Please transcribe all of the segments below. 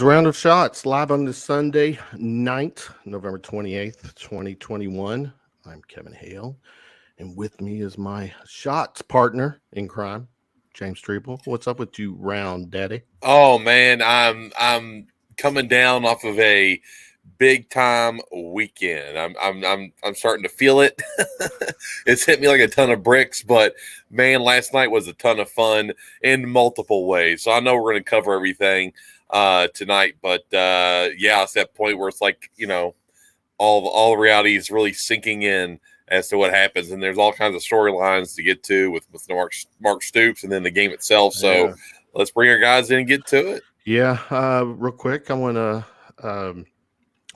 Round of Shots live on this Sunday night, November 28th, 2021. I'm Kevin Hale, and with me is my shots partner in crime, James Treble. What's up with you, Round Daddy? Oh man, I'm coming down off of a big time weekend. I'm starting to feel it. It's hit me like a ton of bricks, but man, last night was a ton of fun in multiple ways. So I know we're going to cover everything tonight, but yeah, it's that point where it's like, you know, all the reality is really sinking in as to what happens, and there's all kinds of storylines to get to with Mark Stoops and then the game itself. So let's bring our guys in and get to it. Yeah, real quick, I want to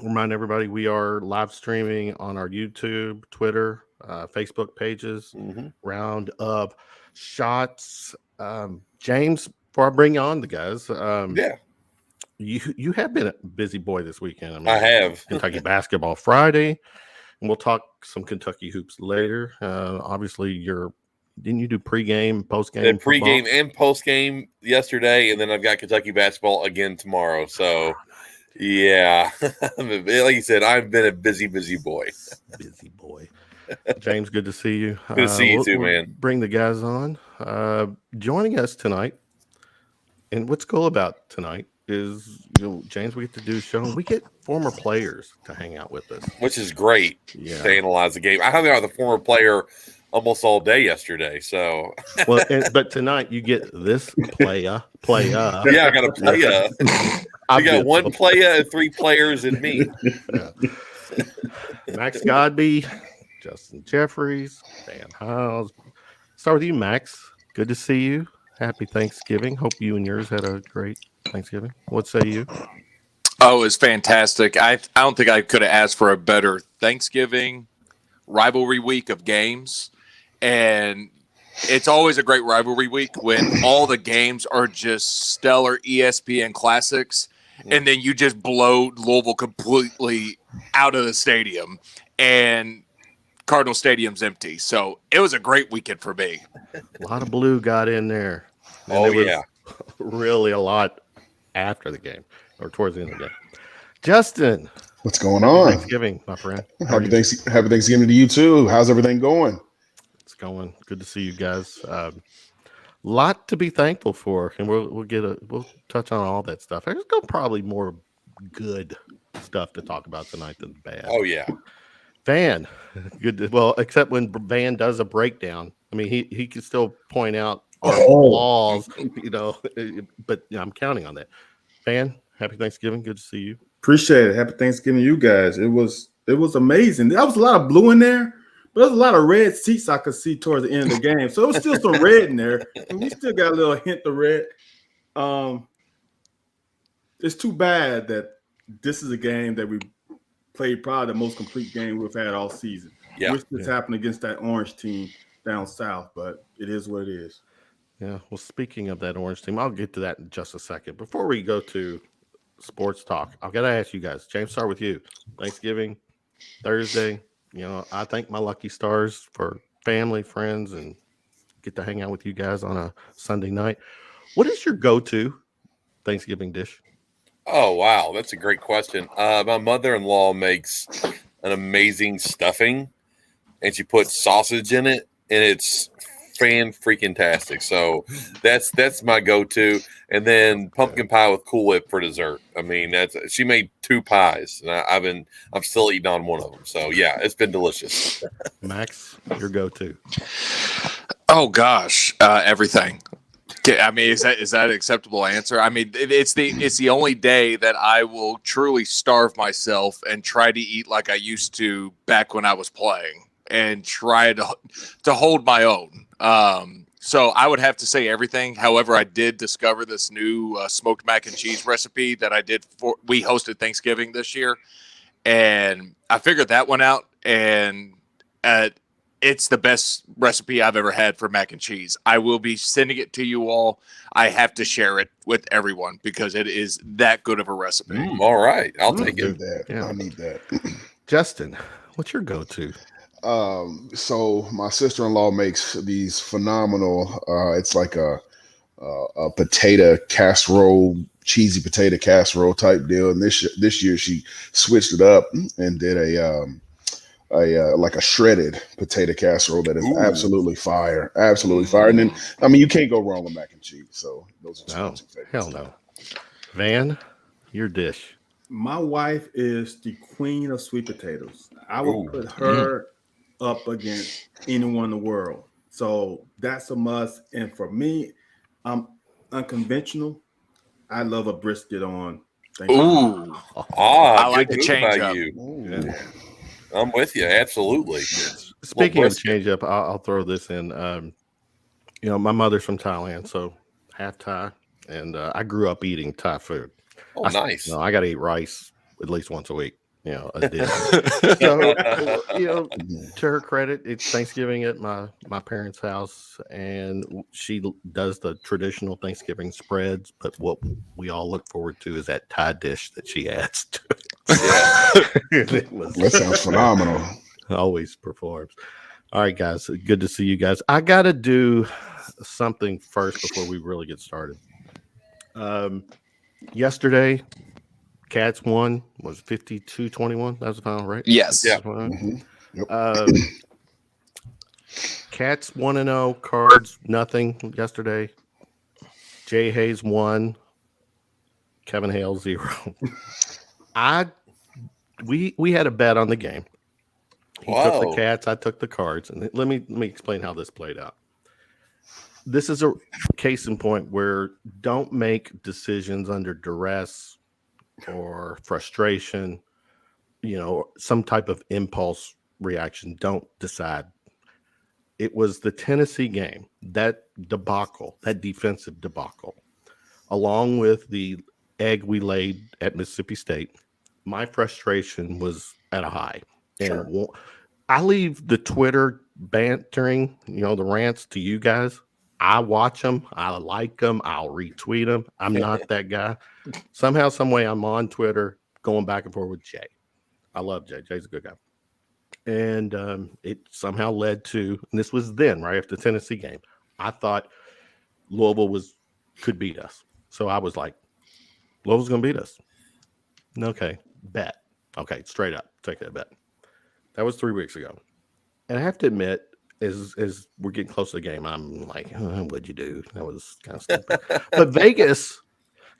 remind everybody we are live streaming on our YouTube, Twitter, Facebook pages. Round of Shots. James, before I bring you on the guys, you have been a busy boy this weekend. I mean, I have Kentucky basketball Friday, and we'll talk some Kentucky hoops later. Obviously, didn't you do pregame, postgame? Pregame and postgame yesterday, and then I've got Kentucky basketball again tomorrow. So, yeah, like you said, I've been a busy boy. Busy boy. James, good to see you. Good to see you too, man. Bring the guys on. Joining us tonight, and what's cool about tonight is, James, we get to do a show, and we get former players to hang out with us, which is great to analyze the game. I hung out with a former player almost all day yesterday. So, but tonight you get this playa. Yeah, I got a playa. You got one playa and three players in me. Max Godby, Justin Jeffries, Dan Hiles. Start with you, Max. Good to see you. Happy Thanksgiving. Hope you and yours had a great Thanksgiving. What say you? Oh, it was fantastic. I don't think I could have asked for a better Thanksgiving rivalry week of games. And it's always a great rivalry week when all the games are just stellar ESPN classics, and then you just blow Louisville completely out of the stadium, and Cardinal Stadium's empty. So it was a great weekend for me. A lot of blue got in there. And there was really a lot after the game or towards the end of the game. Justin, what's going on? Thanksgiving, my friend. Happy Thanksgiving to you too. How's everything going? It's going good to see you guys. Lot to be thankful for, and we'll touch on all that stuff. There's probably more good stuff to talk about tonight than bad. Oh yeah. Van, except when Van does a breakdown. I mean, he can still point out our flaws, but I'm counting on that. Van, happy Thanksgiving. Good to see you. Appreciate it. Happy Thanksgiving to you guys. It was amazing. There was a lot of blue in there, but there's a lot of red seats I could see towards the end of the game. So there was still some red in there, and we still got a little hint of red. It's too bad that this is a game that we played probably the most complete game we've had all season. Yeah. Wish this happened against that orange team down south, but it is what it is. Yeah. Well, speaking of that orange team, I'll get to that in just a second. Before we go to sports talk, I've got to ask you guys. James, start with you. Thanksgiving, Thursday. I thank my lucky stars for family, friends, and get to hang out with you guys on a Sunday night. What is your go-to Thanksgiving dish? Oh, wow. That's a great question. My mother-in-law makes an amazing stuffing, and she puts sausage in it, and it's fan-freaking-tastic. So that's my go-to. And then pumpkin pie with Cool Whip for dessert. I mean, she made 2 pies, and I'm still eating on one of them. So, yeah, it's been delicious. Max, your go-to? Oh, gosh, everything. I mean, is that an acceptable answer? I mean, it's the only day that I will truly starve myself and try to eat like I used to back when I was playing and try to hold my own. So I would have to say everything. However, I did discover this new smoked mac and cheese recipe that we hosted Thanksgiving this year, and I figured that one out, and it's the best recipe I've ever had for mac and cheese. I will be sending it to you all. I have to share it with everyone because it is that good of a recipe. All right. I'll take it. I need that. Justin, what's your go-to? So my sister-in-law makes these phenomenal, it's like a potato casserole cheesy potato casserole type deal. And this year she switched it up and did a like a shredded potato casserole that is Ooh. absolutely fire. Absolutely fire. And then, I mean, you can't go wrong with mac and cheese. So those are No, two favorites. hell no. Van, your dish. My wife is the queen of sweet potatoes. I would Ooh. put her up against anyone in the world. So that's a must. And for me, I'm unconventional. I love a brisket on Thanksgiving. Ooh, I like the change up. you. Ooh. I'm with you. Absolutely. Speaking of brisket. change up, I'll throw this in. My mother's from Thailand, so half Thai, and I grew up eating Thai food. Oh, nice. I got to eat rice at least once a week. A dish. So, to her credit, it's Thanksgiving at my parents' house, and she does the traditional Thanksgiving spreads. But what we all look forward to is that Thai dish that she adds to it. That sounds phenomenal. Always performs. All right, guys. Good to see you guys. I got to do something first before we really get started. Yesterday, Cats won, was 52-21. That was the final, right? yes. Yeah. Mhm. Yep. Cats 1-0, Cards nothing yesterday. Jay Hayes 1, Kevin Hale 0. We had a bet on the game. He took the Wow. Cats, I took the Cards, and let me explain how this played out. This is a case in point where don't make decisions under duress or frustration, some type of impulse reaction. Don't decide. It was the Tennessee game, that debacle, that defensive debacle, along with the egg we laid at Mississippi State. My frustration was at a high. Sure. And I leave the Twitter bantering, the rants to you guys. I watch them. I like them. I'll retweet them. I'm not that guy. Somehow, some way, I'm on Twitter going back and forth with Jay. I love Jay. Jay's a good guy. And it somehow led to, and this was then, right after the Tennessee game, I thought Louisville could beat us. So I was like, Louisville's going to beat us. Okay, bet. Okay, straight up, take that bet. That was 3 weeks ago. And I have to admit, as we're getting close to the game, I'm like, what'd you do? That was kind of stupid. But Vegas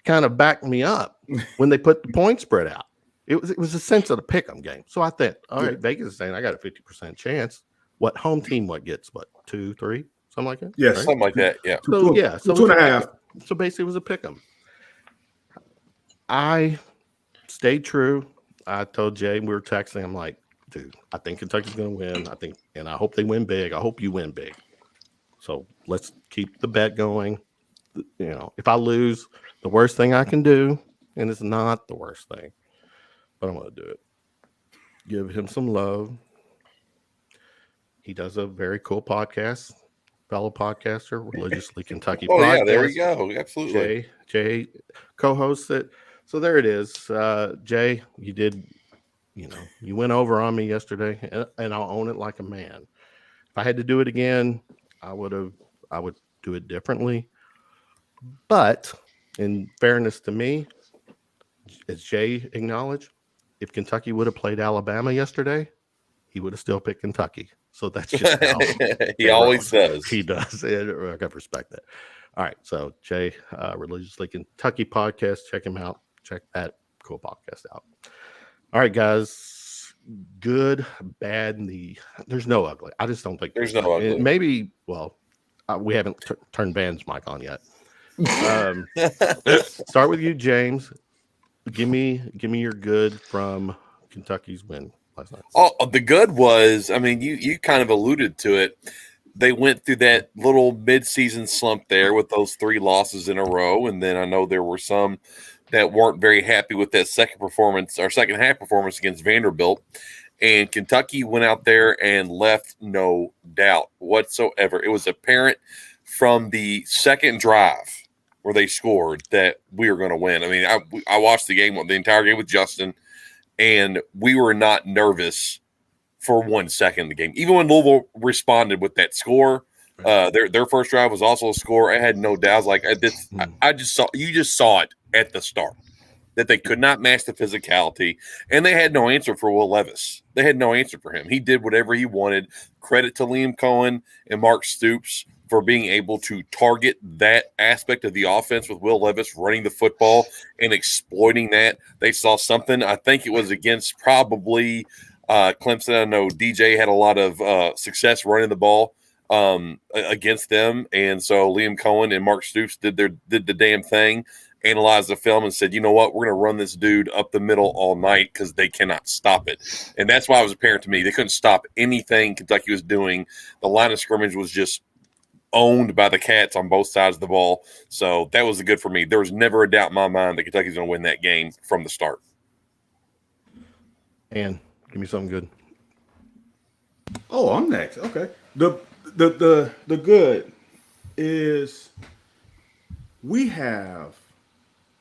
kind of backed me up when they put the point spread out. It was a sense of the pick'em game. So I thought, all right, Vegas is saying I got a 50% chance. What home team? What gets 2, 3, something like that? Yes. Right? Something like that. Yeah. So yeah, so 2.5. So basically, it was a pick'em. I stayed true. I told Jay, we were texting. I'm like, dude, I think Kentucky's going to win. And I hope they win big. I hope you win big. So let's keep the bet going. If I lose, the worst thing I can do, and it's not the worst thing, but I'm going to do it. Give him some love. He does a very cool podcast, fellow podcaster, Religiously Kentucky Oh, podcast. yeah. There we go. Absolutely. Jay co-hosts it. So there it is. Jay, you did, you went over on me yesterday, and I'll own it like a man. If I had to do it again, I would do it differently. But in fairness to me, as Jay acknowledged, if Kentucky would have played Alabama yesterday, he would have still picked Kentucky. So that's just how He always does. He does. I got respect that. All right. So Jay, Religiously Kentucky podcast, check him out. Check that cool podcast out. All right, guys. Good, bad, there's no ugly. I just don't think There's no ugly. Maybe, we haven't turned Van's mic on yet. Start with you, James. Give me your good from Kentucky's win last night. Oh, the good was, you kind of alluded to it. They went through that little midseason slump there with those 3 losses in a row. And then I know there were some that weren't very happy with that second half performance against Vanderbilt. And Kentucky went out there and left no doubt whatsoever. It was apparent from the second drive where they scored that we were going to win. I watched the entire game with Justin, and we were not nervous for 1 second in the game. Even when Louisville responded with that score, their first drive was also a score. I had no doubts. Like you just saw it at the start, that they could not match the physicality, and they had no answer for Will Levis. They had no answer for him. He did whatever he wanted. Credit to Liam Cohen and Mark Stoops for being able to target that aspect of the offense with Will Levis running the football and exploiting that. They saw something. I think it was against probably Clemson. I know DJ had a lot of success running the ball against them, and so Liam Cohen and Mark Stoops did the damn thing, analyzed the film, and said, you know what, we're going to run this dude up the middle all night because they cannot stop it. And that's why it was apparent to me. They couldn't stop anything Kentucky was doing. The line of scrimmage was just owned by the Cats on both sides of the ball. So that was good for me. There was never a doubt in my mind that Kentucky's going to win that game from the start. And give me something good. Oh, I'm next. Okay. The good is we have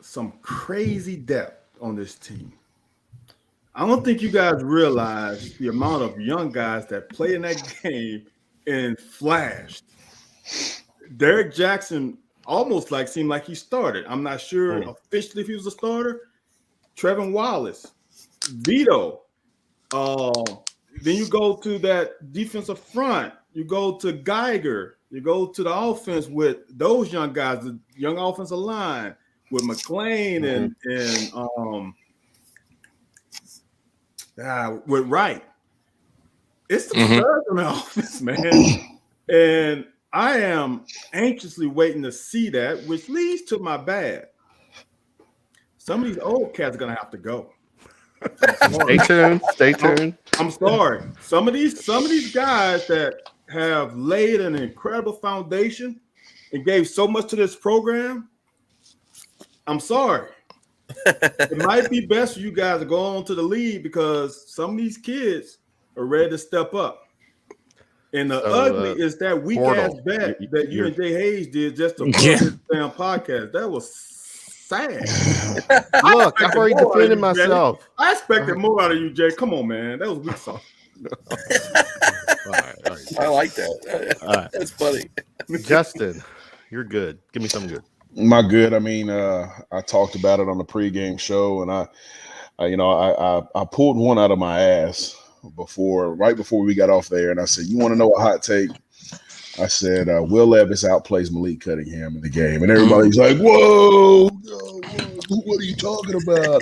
some crazy depth on this team. I don't think you guys realize the amount of young guys that play in that game and flashed. Derek Jackson almost seemed like he started. I'm not sure officially if he was a starter. Trevin Wallace, Vito. Then you go to that defensive front. You go to Geiger. You go to the offense with those young guys, the young offensive line with McLean and with Wright. It's the studs on the offense, man. And I am anxiously waiting to see that, which leads to my bad. Some of these old cats are gonna have to go. Stay tuned. Stay tuned. I'm sorry. Some of these guys that have laid an incredible foundation and gave so much to this program, I'm sorry. It might be best for you guys to go on to the league because some of these kids are ready to step up. And the ugly is that weak ass bet that you and Jay Hayes did just to put this damn podcast. That was sad. Look, I've already defended myself. I expected more out of you, Jay. Come on, man. That was weak sauce. All right. I like that. All right. That's funny. Justin, you're good. Give me something good. My good. I mean, I talked about it on the pregame show, and I pulled one out of my ass right before we got off there, and I said, "You want to know a hot take?" I said, "Will Levis outplays Malik Cunningham in the game," and everybody's like, "Whoa, what are you talking about?"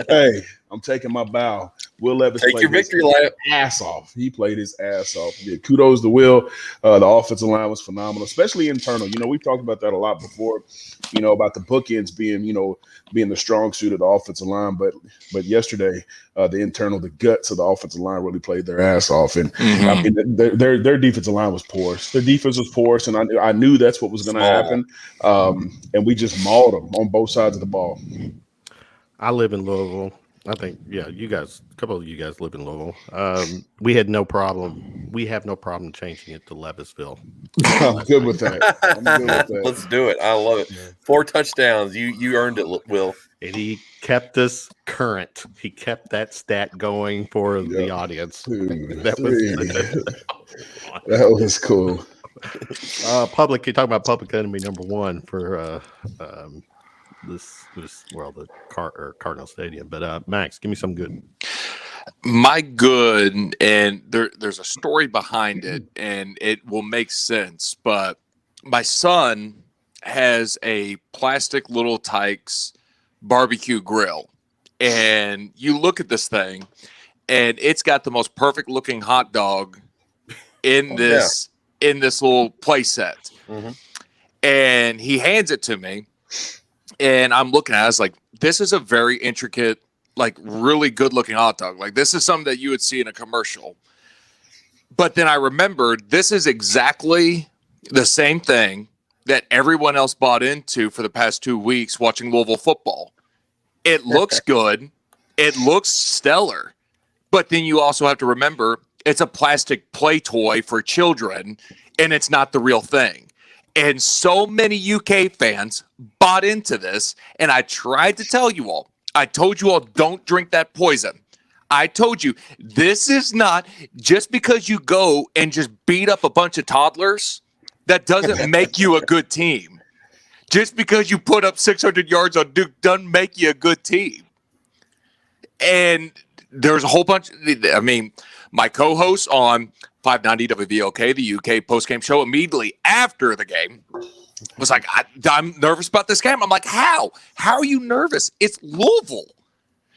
Hey, I'm taking my bow. Will Levis take your victory lap. Ass off. He played his ass off. Yeah, kudos to Will. The offensive line was phenomenal, especially internal. We've talked about that a lot before. About the bookends being the strong suit of the offensive line, but yesterday the guts of the offensive line really played their ass off, and I mean, their defensive line was porous. Their defense was porous, and I knew that's what was going to happen. And we just mauled them on both sides of the ball. I live in Louisville. I think, you guys, a couple of you guys live in Louisville. We had no problem. We have no problem changing it to Levisville. I'm good with that. Let's do it. I love it. 4 touchdowns. You earned it, Will. And he kept us current. He kept that stat going for the audience. That was cool. Public, you're talking about public enemy number 1 for the Cardinal Stadium. But Max, give me some good. My good, and there's a story behind it, and it will make sense. But my son has a plastic Little Tykes barbecue grill, and you look at this thing, and it's got the most perfect looking hot dog in this little play set. And he hands it to me. And I'm looking at it, I was like, this is a very intricate, really good looking hot dog. This is something that you would see in a commercial. But then I remembered this is exactly the same thing that everyone else bought into for the past 2 weeks watching Louisville football. It looks good. It looks stellar. But then you also have to remember it's a plastic play toy for children, and it's not the real thing. And so many UK fans bought into this, and I tried to tell you all. I told you all, don't drink that poison. I told you, this is not just because you go and just beat up a bunch of toddlers, that doesn't make you a good team. Just because you put up 600 yards on Duke doesn't make you a good team. And there's a whole bunch. I mean, my co-host on 590 WVOK, the UK post-game show, immediately after the game was like, I'm nervous about this game. I'm like, how? How are you nervous? It's Louisville.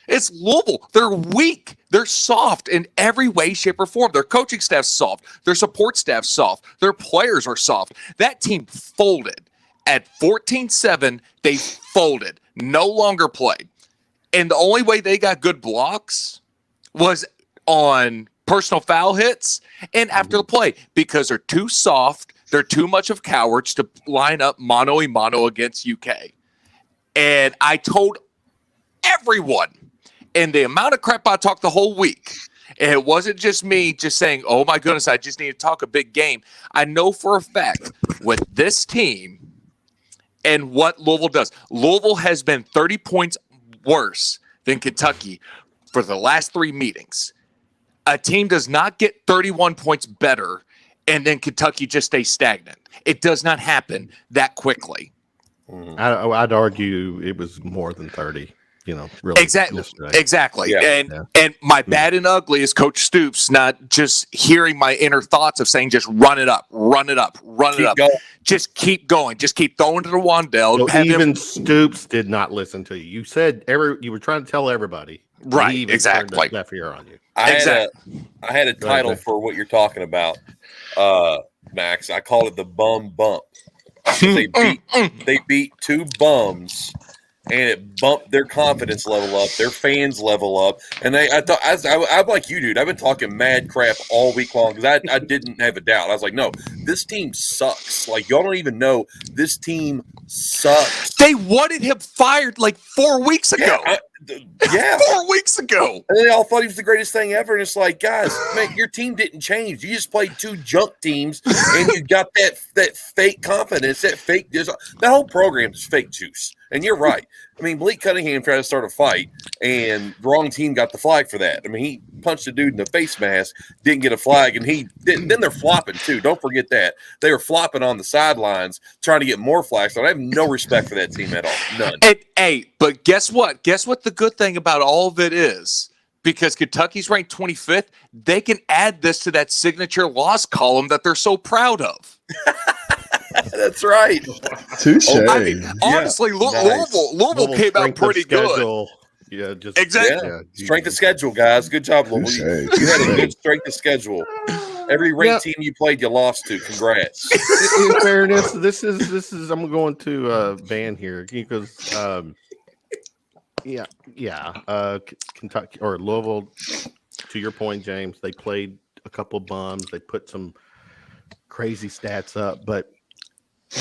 It's Louisville. They're weak. They're soft in every way, shape, or form. Their coaching staff's soft. Their support staff's soft. Their players are soft. That team folded. At 14-7, they folded. No longer played. And the only way they got good blocks was on personal foul hits and after the play because they're too soft. They're too much of cowards to line up mano-a-mano against UK. And I told everyone, and the amount of crap I talked the whole week, and it wasn't just me just saying, oh my goodness, I just need to talk a big game. I know for a fact with this team and what Louisville does, Louisville has been 30 points worse than Kentucky for the last 3 meetings. A team does not get 31 points better and then Kentucky just stays stagnant. It does not happen that quickly. I'd argue it was more than 30. Really. Exactly. Yeah. And my bad and ugly is Coach Stoops, not just hearing my inner thoughts of saying, just run it up. Going. Just keep going. Just keep throwing to the Wandell. So even Stoops did not listen to you. You said you were trying to tell everybody. Right. He even Exactly. turned left ear on you. I had a title for what you're talking about, Max. I called it the bum bump. They beat 2 bums, and it bumped their confidence level up, their fans level up, and I'm like you, dude. I've been talking mad crap all week long because I didn't have a doubt. I was like, no, this team sucks. Like y'all don't even know this team sucks. They wanted him fired like 4 weeks ago. Yeah. 4 weeks ago. And they all thought he was the greatest thing ever. And it's like, guys, man, your team didn't change. You just played 2 junk teams, and you got that fake confidence, that whole program is fake juice. And you're right. I mean, Malik Cunningham tried to start a fight, and the wrong team got the flag for that. I mean, he punched a dude in the face mask, didn't get a flag, and then they're flopping too. Don't forget that. They were flopping on the sidelines trying to get more flags. So I have no respect for that team at all. None. But guess what? Guess what the good thing about all of it is? Because Kentucky's ranked 25th, they can add this to that signature loss column that they're so proud of. That's right. Touche. I mean, honestly, Louisville came out pretty good. Yeah, just exactly. Yeah. Strength of schedule, guys. Good job, Louisville. You had a good strength of schedule. Every ranked team you played, you lost to. Congrats. In fairness, this is. I'm going to ban here because, Kentucky or Louisville. To your point, James, they played a couple of bums. They put some crazy stats up, but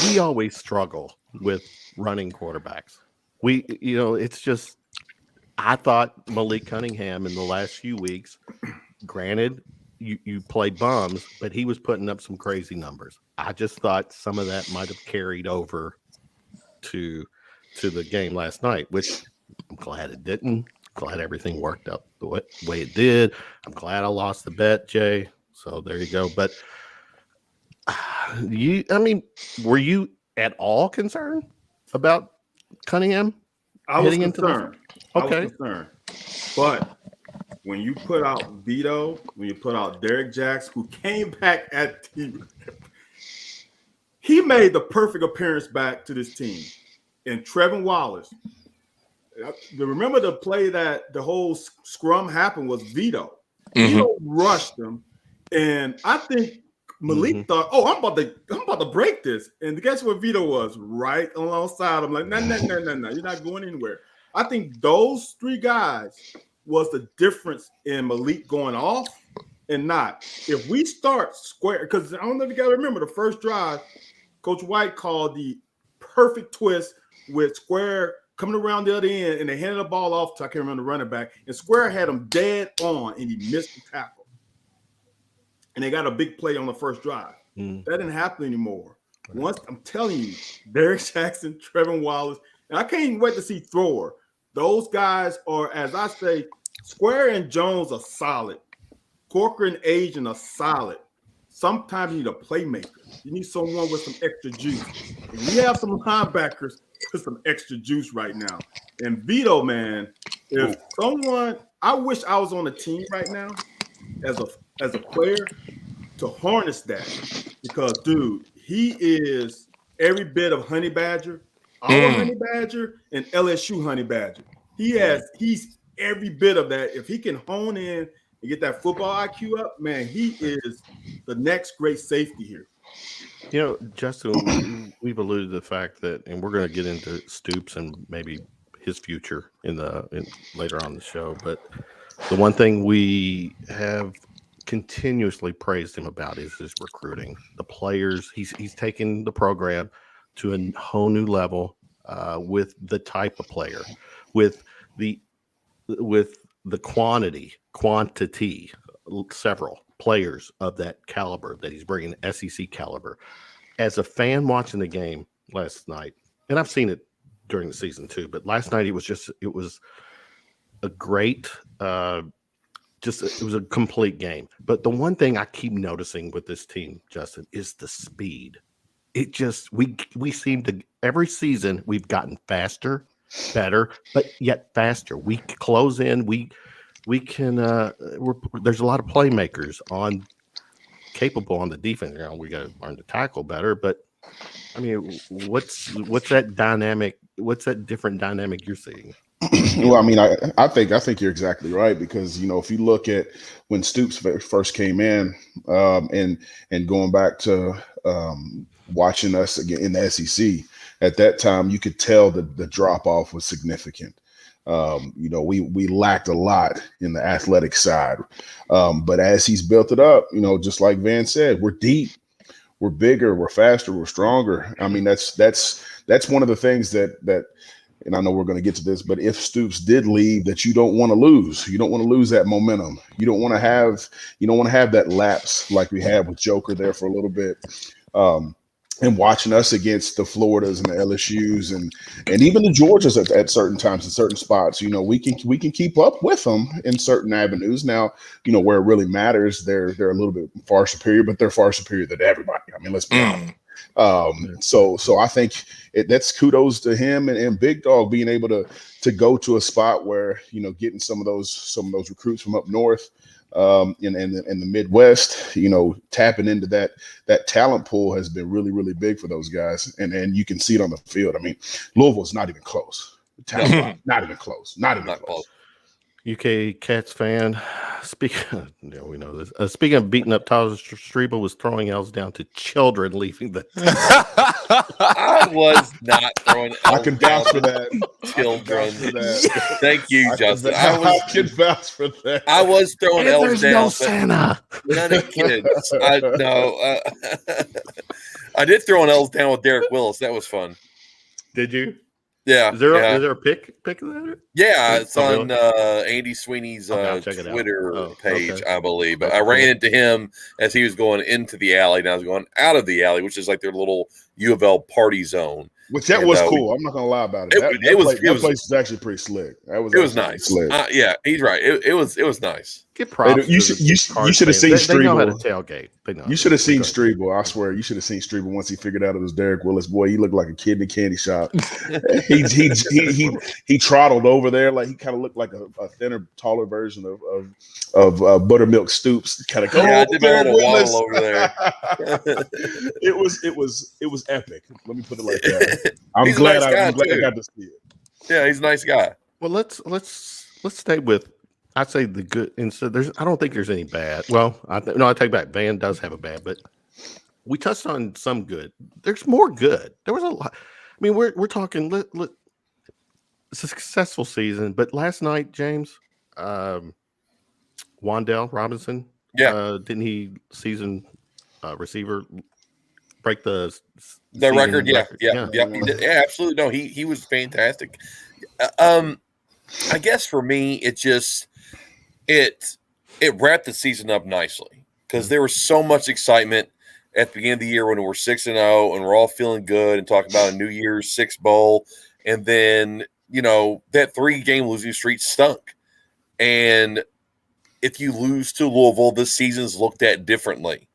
we always struggle with running quarterbacks. It's just. I thought Malik Cunningham in the last few weeks, granted, you played bums, but he was putting up some crazy numbers. I just thought some of that might have carried over to the game last night, which I'm glad it didn't. Glad everything worked out the way it did. I'm glad I lost the bet, Jay. So there you go. But were you at all concerned about Cunningham? I was heading concerned. Okay. I was concerned. But when you put out Vito, when you put out Derek Jackson, who came back at team, he made the perfect appearance back to this team. And Trevin Wallace, remember the play that the whole scrum happened was Vito. Mm-hmm. Vito rushed him, and I think Malik thought, "Oh, I'm about to break this." And guess what Vito was? Right alongside him, like, no, you're not going anywhere. I think those 3 guys was the difference in Malik going off and not. If we start square, because I don't know if you got to remember the first drive, Coach White called the perfect twist with Square coming around the other end, and they handed the ball off to, I can't remember the running back, and Square had him dead on, and he missed the tackle. And they got a big play on the first drive. That didn't happen anymore. Once, I'm telling you, Derek Jackson, Trevin Wallace, and I can't even wait to see Thrower. Those guys are, as I say, Square and Jones are solid. Corker and Asian are solid. Sometimes you need a playmaker. You need someone with some extra juice. And we have some linebackers with some extra juice right now. And Vito, man, if someone, I wish I was on a team right now as a player to harness that, because dude, he is every bit of Honey Badger, our Honey Badger, and LSU Honey Badger. He's every bit of that. If he can hone in and get that football IQ up, man, he is the next great safety here. You know, Justin, we've alluded to the fact that, and we're going to get into Stoops and maybe his future later on in the show. But the one thing we have continuously praised him about is his recruiting. The players, he's taken the program to a whole new level with the type of player, with the quantity, several players of that caliber that he's bringing, SEC caliber. As a fan watching the game last night, and I've seen it during the season too, but last night it was a great, it was a complete game. But the one thing I keep noticing with this team, Justin, is the speed. It just, we seem to, every season we've gotten faster, better, but yet faster. We close in, we can, there's a lot of playmakers capable on the defense. You know, we got to learn to tackle better, but I mean, what's that dynamic? What's that different dynamic you're seeing? Well, I mean, I think you're exactly right, because, you know, if you look at when Stoops first came in, and going back to watching us again in the SEC, at that time you could tell that the drop off was significant. You know, we lacked a lot in the athletic side, but as he's built it up, you know, just like Van said, we're deep, we're bigger, we're faster, we're stronger. I mean, that's one of the things that. And I know we're going to get to this, but if Stoops did leave, that you don't want to lose. You don't want to lose that momentum. You don't want to have that lapse like we had with Joker there for a little bit. And watching us against the Floridas and the LSUs and even the Georgias at certain times in certain spots, you know, we can keep up with them in certain avenues. Now, you know, where it really matters, they're a little bit far superior, but they're far superior than everybody. I mean, let's be honest. So I think that's kudos to him and Big Dog being able to go to a spot where, you know, getting some of those recruits from up north, in the Midwest, you know, tapping into that talent pool has been really, really big for those guys. And you can see it on the field. I mean, Louisville's not even close. Not even close. UK Cats fan. We know this. Speaking of beating up, Tyler Strebel was throwing L's down to children leaving the. I was not throwing L's. I can vouch for that. Children. Thank you, Justin. I can vouch for that. I was throwing L's There's down. no Santa. None of kids. I did throw an L's down with Derek Willis. That was fun. Did you? Yeah. Is there a pic of that? Yeah, it's on Andy Sweeney's Twitter page, I believe. But I ran into him as he was going into the alley, and I was going out of the alley, which is like their little U of L party zone. Which was cool. I'm not gonna lie about it. That place was actually pretty slick. It was nice. Yeah, he's right. It was nice. Get props. You should have seen Strebel. They know how to tailgate. You should have seen Strebel. I swear, you should have seen Strebel once he figured out it was Derek Willis. Boy, he looked like a kid in a candy shop. he trottled over there like he kind of looked like a thinner, taller version of Buttermilk Stoops. Kind of Derek Willis over there. It was epic. Let me put it like that. I'm glad I got to see it. Yeah, he's a nice guy. Well, let's stay with. I'd say the good. And so I don't think there's any bad. Well, I take back. Van does have a bad, but we touched on some good. There's more good. There was a lot. I mean, we're talking. It's a successful season, but last night, James, Wandell Robinson. Yeah, didn't he season receiver break the record? Yeah. He did. Yeah, absolutely. No, he was fantastic. I guess for me, it just it wrapped the season up nicely because there was so much excitement at the beginning of the year when we're 6-0 and we're all feeling good and talking about a New Year's Six Bowl, and then that 3-game losing streak stunk. And if you lose to Louisville, this season's looked at differently.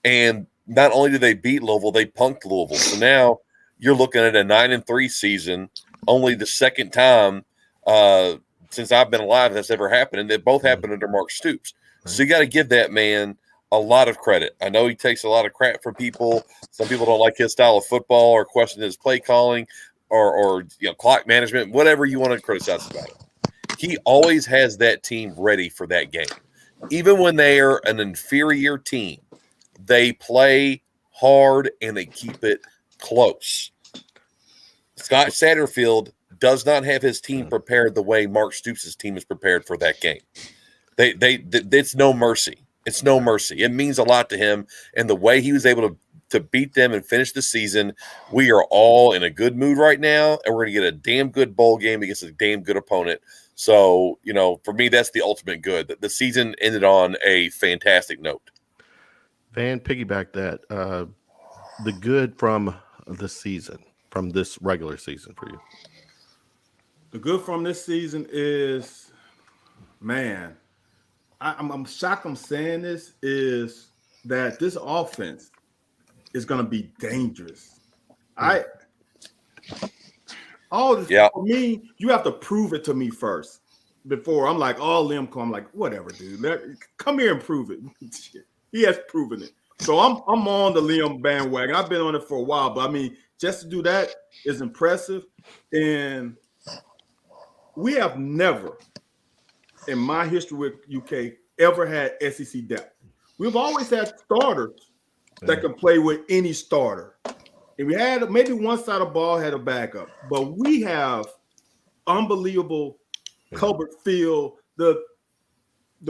And not only did they beat Louisville, they punked Louisville. So now you're looking at a 9-3 season, only the second time since I've been alive that's ever happened, and they both happened under Mark Stoops. So you got to give that man a lot of credit. I know he takes a lot of crap from people. Some people don't like his style of football or question his play calling or clock management, whatever you want to criticize about it. He always has that team ready for that game. Even when they are an inferior team, they play hard and they keep it close. Scott Satterfield does not have his team prepared the way Mark Stoops' team is prepared for that game. It's no mercy. It's no mercy. It means a lot to him, and the way he was able to beat them and finish the season, we are all in a good mood right now, and we're going to get a damn good bowl game against a damn good opponent. So, for me, that's the ultimate good. The season ended on a fantastic note. Van, piggyback that. The good from the season, from this regular season for you. The good from this season is, man, I'm shocked I'm saying this, is that this offense is going to be dangerous. For me, you have to prove it to me first before I'm like, oh, Limco. I'm like, whatever, dude. Come here and prove it. He has proven it. So I'm on the Liam bandwagon. I've been on it for a while, but I mean, just to do that is impressive. And we have never, in my history with UK, ever had SEC depth. We've always had starters that can play with any starter. And we had maybe one side of the ball had a backup, but we have unbelievable cupboard feel. The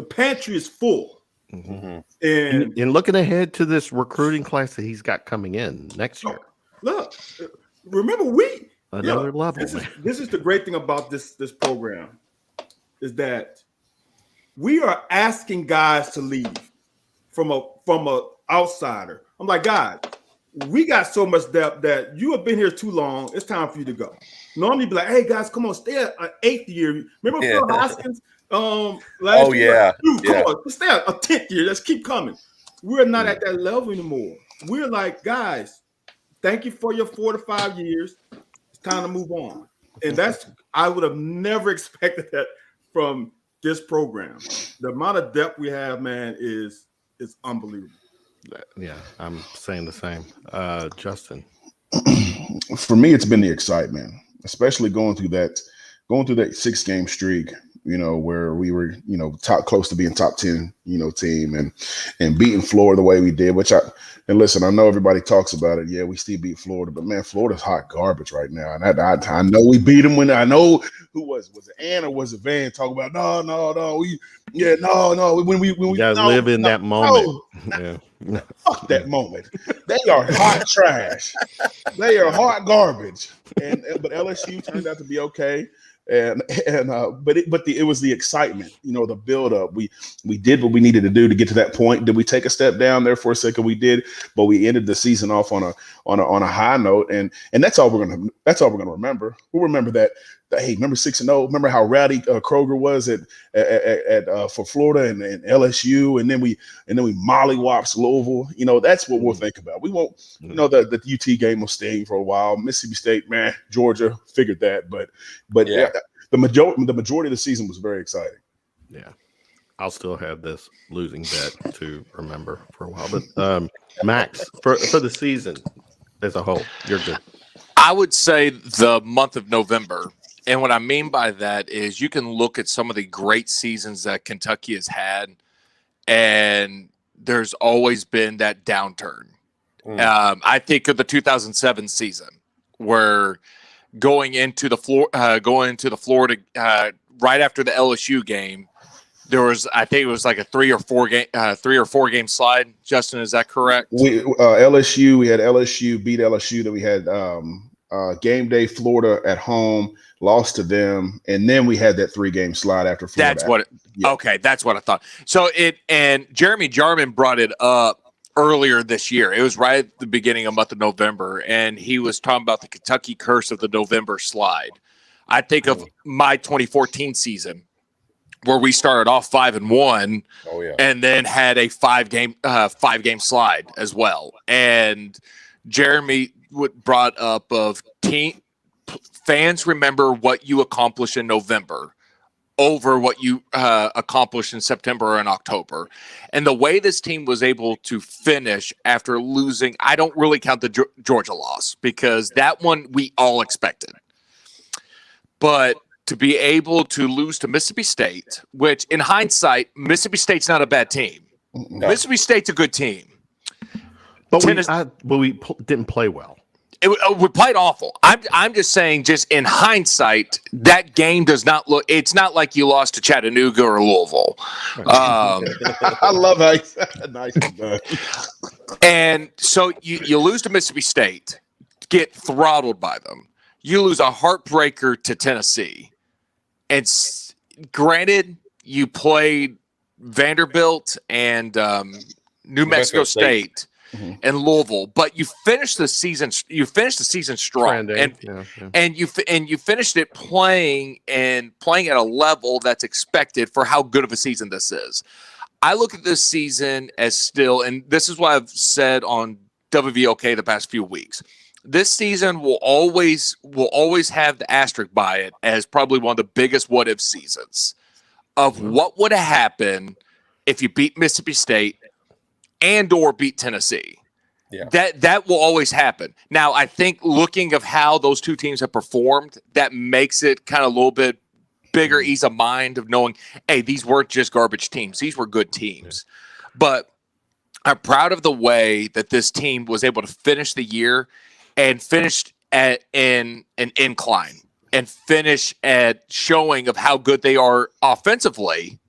pantry is full. Mm-hmm. And looking ahead to this recruiting class that he's got coming in next year. Look, remember another level. This is the great thing about this program is that we are asking guys to leave from a outsider. I'm like, guys, we got so much depth that you have been here too long. It's time for you to go. Normally, be like, hey guys, come on, stay at an 8th year. Remember Phil Hoskins? Last year, come on, stay at a 10th year. Let's keep coming. We're not at that level anymore. We're like, guys, thank you for your 4 to 5 years. It's time to move on. And I would have never expected that from this program. The amount of depth we have, man, is unbelievable. Yeah, I'm saying the same. Justin. For me, it's been the excitement, especially going through that 6-game streak, where we were, close to being top 10, team and beating Florida the way we did, and listen, I know everybody talks about it. Yeah, we still beat Florida, but man, Florida's hot garbage right now. And I know we beat them when I know who was it Ann or was it Van talking about no. When we guys live in that moment. Fuck that moment. They are hot trash. They are hot garbage. But LSU turned out to be okay. But it was the excitement, the build up. We did what we needed to do to get to that point. Did we take a step down there for a second? We did, but we ended the season off on a high note, and that's all we're gonna remember. We'll remember that. Hey, remember 6-0? Remember how rowdy Kroger was for Florida and LSU, and then we mollywops Louisville. That's what we'll think about. We won't, the UT game will stay for a while. Mississippi State, man, Georgia figured that, but yeah, the majority of the season was very exciting. Yeah, I'll still have this losing bet to remember for a while. But Max, for the season as a whole, you're good. I would say the month of November. And what I mean by that is you can look at some of the great seasons that Kentucky has had, and there's always been that downturn. I think of the 2007 season where going into the Florida right after the LSU game, there was, I think it was like a 3 or 4 game slide. Justin, is that correct? We had LSU beat LSU. Then we had game day Florida at home, lost to them, and then we had that 3-game slide after Florida. Okay, that's what I thought. So and Jeremy Jarman brought it up earlier this year. It was right at the beginning of the month of November, and he was talking about the Kentucky curse of the November slide. I think of my 2014 season where we started off 5-1, and then had a 5-game slide as well. And Jeremy brought up of fans remember what you accomplished in November over what you accomplished in September and October. And the way this team was able to finish after losing, I don't really count the Georgia loss because that one we all expected. But to be able to lose to Mississippi State, which in hindsight, Mississippi State's not a bad team. No. Mississippi State's a good team. But we didn't play well. We played awful. I'm just saying, just in hindsight, that game does not look. It's not like you lost to Chattanooga or Louisville. I love how you said nice. And so you lose to Mississippi State, get throttled by them. You lose a heartbreaker to Tennessee. And granted, you played Vanderbilt and New Mexico State. Mm-hmm. And Louisville, but you finished the season. You finished the season strong, and you finished it playing at a level that's expected for how good of a season this is. I look at this season as still, and this is what I've said on WVOK the past few weeks. This season will always have the asterisk by it as probably one of the biggest what if seasons of what would have happened if you beat Mississippi State and or beat Tennessee. Yeah. That will always happen. Now, I think looking of how those two teams have performed, that makes it kind of a little bit bigger ease of mind of knowing, hey, these weren't just garbage teams. These were good teams. Yeah. But I'm proud of the way that this team was able to finish the year and finished in an incline and finish at showing of how good they are offensively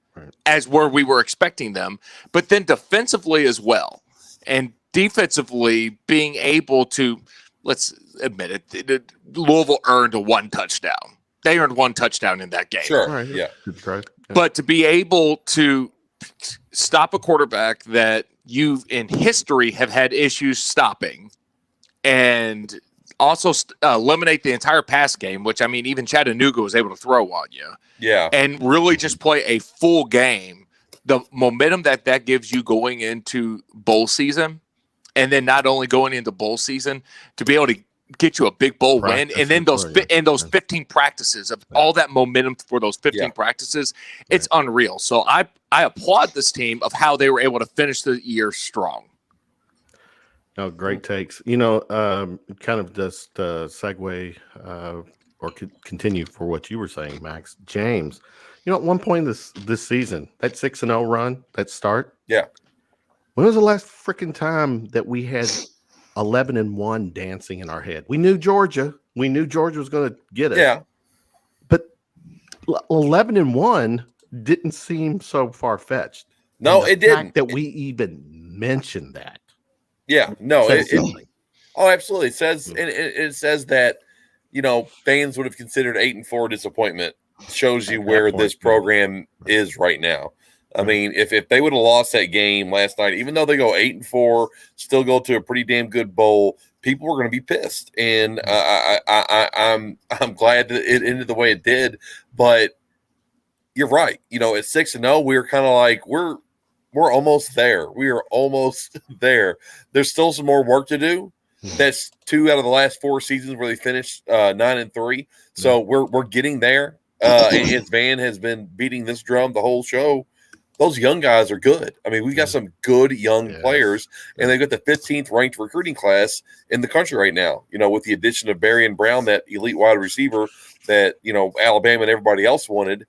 as where we were expecting them, but then defensively as well. And defensively being able to, let's admit it, Louisville earned one touchdown. They earned one touchdown in that game. Sure, right. Yeah. But to be able to stop a quarterback that you in history have had issues stopping and also eliminate the entire pass game, which, I mean, even Chattanooga was able to throw on you. Yeah. And really just play a full game. The momentum that gives you going into bowl season, and then not only going into bowl season, to be able to get you a big bowl win, and then those 15 practices of all that momentum for those 15 practices, it's unreal. So I applaud this team of how they were able to finish the year strong. No, great takes. You know, kind of just segue or continue for what you were saying, Max. James, you know, at one point this season, that 6-0 run, that start. Yeah. When was the last freaking time that we had 11-1 dancing in our head? We knew Georgia. We knew Georgia was going to get it. Yeah. But 11-1 didn't seem so far-fetched. No, it didn't. That we even mentioned that. Yeah, no. Absolutely. It says it says that, you know, fans would have considered 8-4 disappointment. Shows you where this program is right now. I mean, if they would have lost that game last night, even though they go 8-4, still go to a pretty damn good bowl, people were going to be pissed. And I'm glad that it ended the way it did. But you're right. You know, at 6-0, we were kind of like we're almost there. We are almost there. There's still some more work to do. That's 2 out of the last 4 seasons where they finished 9-3. So we're getting there. And Van has been beating this drum the whole show. Those young guys are good. I mean, we got some good young players, and they've got the 15th ranked recruiting class in the country right now. You know, with the addition of Barry and Brown, that elite wide receiver that, you know, Alabama and everybody else wanted.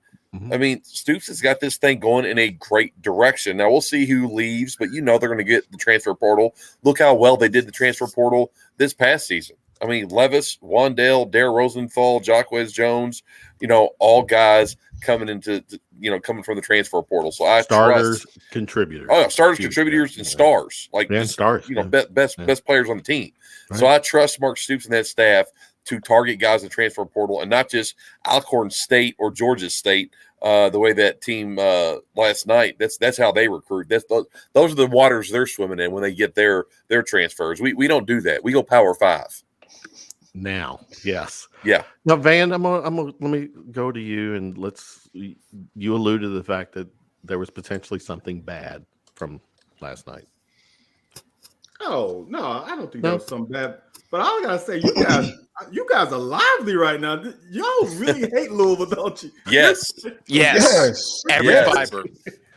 I mean, Stoops has got this thing going in a great direction. Now, we'll see who leaves, but you know they're going to get the transfer portal. Look how well they did the transfer portal this past season. I mean, Levis, Wandale, Dare Rosenthal, Jacquez Jones, you know, all guys coming from the transfer portal. So starters, contributors. Oh, yeah, starters, contributors, and stars. Like stars. You know, best players on the team. Right. So I trust Mark Stoops and that staff to target guys in the transfer portal and not just Alcorn State or Georgia State, the way that team last night. That's how they recruit. Those are the waters they're swimming in when they get their transfers. We don't do that. We go Power 5. Now, yes. Yeah. Now, Van, let me go to you, and you alluded to the fact that there was potentially something bad from last night. Oh, no, I don't think there was something bad. But I gotta say, you guys are lively right now. Y'all really hate Louisville, don't you? Yes. Yes. Every Yes. fiber.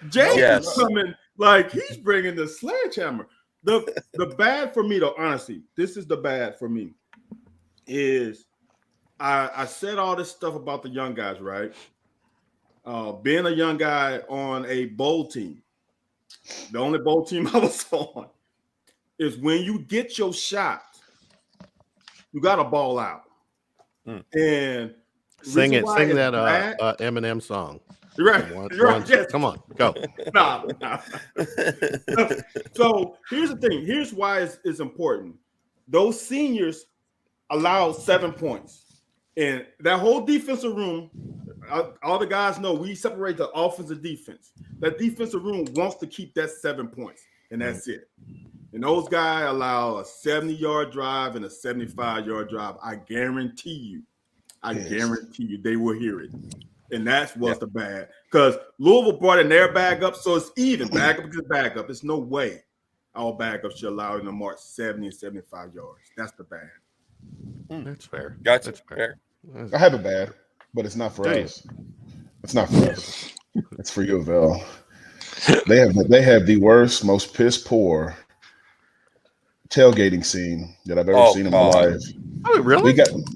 James Yes. is coming like he's bringing the sledgehammer. The bad for me, though, honestly, this is the bad for me. Is I said all this stuff about the young guys, right? Being a young guy on a bowl team, the only bowl team I was on, is when you get your shot, you got to ball out. And Sing reason it. why Sing it's that bad- Eminem song. You're right. You're right. Yes. Come on, go. Nah. So here's the thing. Here's why it's important. Those seniors allowed 7 points. And that whole defensive room, all the guys know we separate the offensive defense. That defensive room wants to keep that 7 points, and that's it. And those guys allow a 70-yard drive and a 75-yard drive. I guarantee you they will hear it. And that's what's the bad. Because Louisville brought in their bag up, so it's even. Bag up against bag up. There's no way our backup should allow them to march 70 and 75 yards. That's the bad. That's fair. Gotcha. That's fair. I have it bad, but it's not for us. It's not for us. It's for U of L. They have the worst, most piss poor tailgating scene that I've ever seen in my life. Oh, really?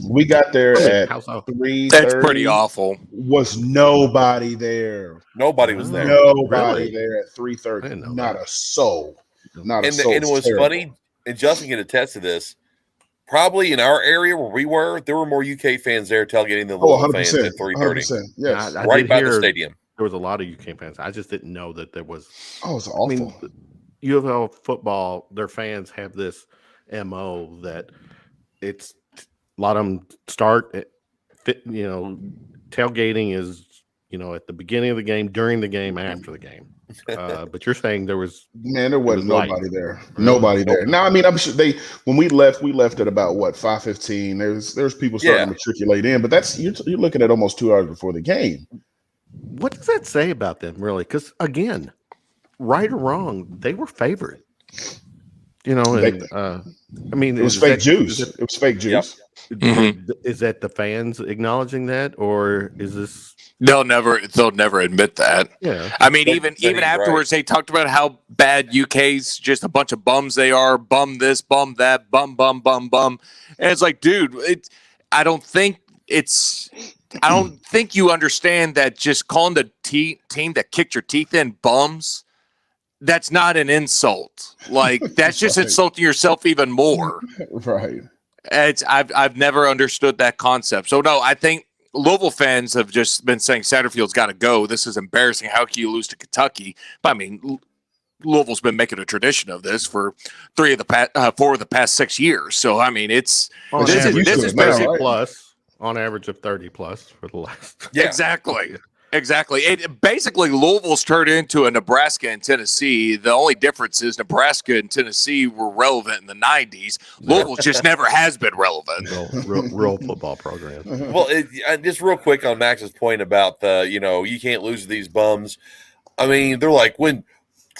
We got there at how so? 3:30. That's pretty awful. Was nobody there. Nobody was there. Nobody Really? there at I 3:30. didn't know Not that. a soul. Not a And soul. it was terrible. funny, and Justin can attest to this. Probably in our area where we were, there were more UK fans there tailgating than Oh, Louisville fans 100%. at 3:30. 100%. Yes. I Right did by the hear stadium. there was a lot of UK fans. I just didn't know that there was. Oh, it's awful. I mean, U of L football, their fans have this MO that it's a lot of them start at, tailgating is, at the beginning of the game, during the game, after the game. But you're saying there was. Man, there wasn't was nobody there. Really? Nobody there. Okay. Now, I mean, I'm sure when we left at about 5:15. There's people starting to matriculate in, but that's you're looking at almost 2 hours before the game. What does that say about them, really? Because again, right or wrong, they were favored. And I mean, It was fake juice. It was fake juice. Is that the fans acknowledging that, or is this? They'll never admit that. Yeah. I mean, even afterwards, they talked about how bad UK's just a bunch of bums they are. Bum this, bum that, bum. And it's like, dude, I don't think you understand that just calling the team that kicked your teeth in bums, that's not an insult. Like, that's just insulting yourself even more. Right. I've never understood that concept. So no, I think Louisville fans have just been saying Satterfield's got to go. This is embarrassing. How can you lose to Kentucky? But I mean, Louisville's been making a tradition of this for 4 of the past 6 years. So I mean, this is basically plus on average of 30 plus for the last. Yeah. Exactly. It basically Louisville's turned into a Nebraska and Tennessee. The only difference is Nebraska and Tennessee were relevant in the 90s. Louisville just never has been relevant. Real football program. Well, just real quick on Max's point about you can't lose to these bums. I mean, they're like when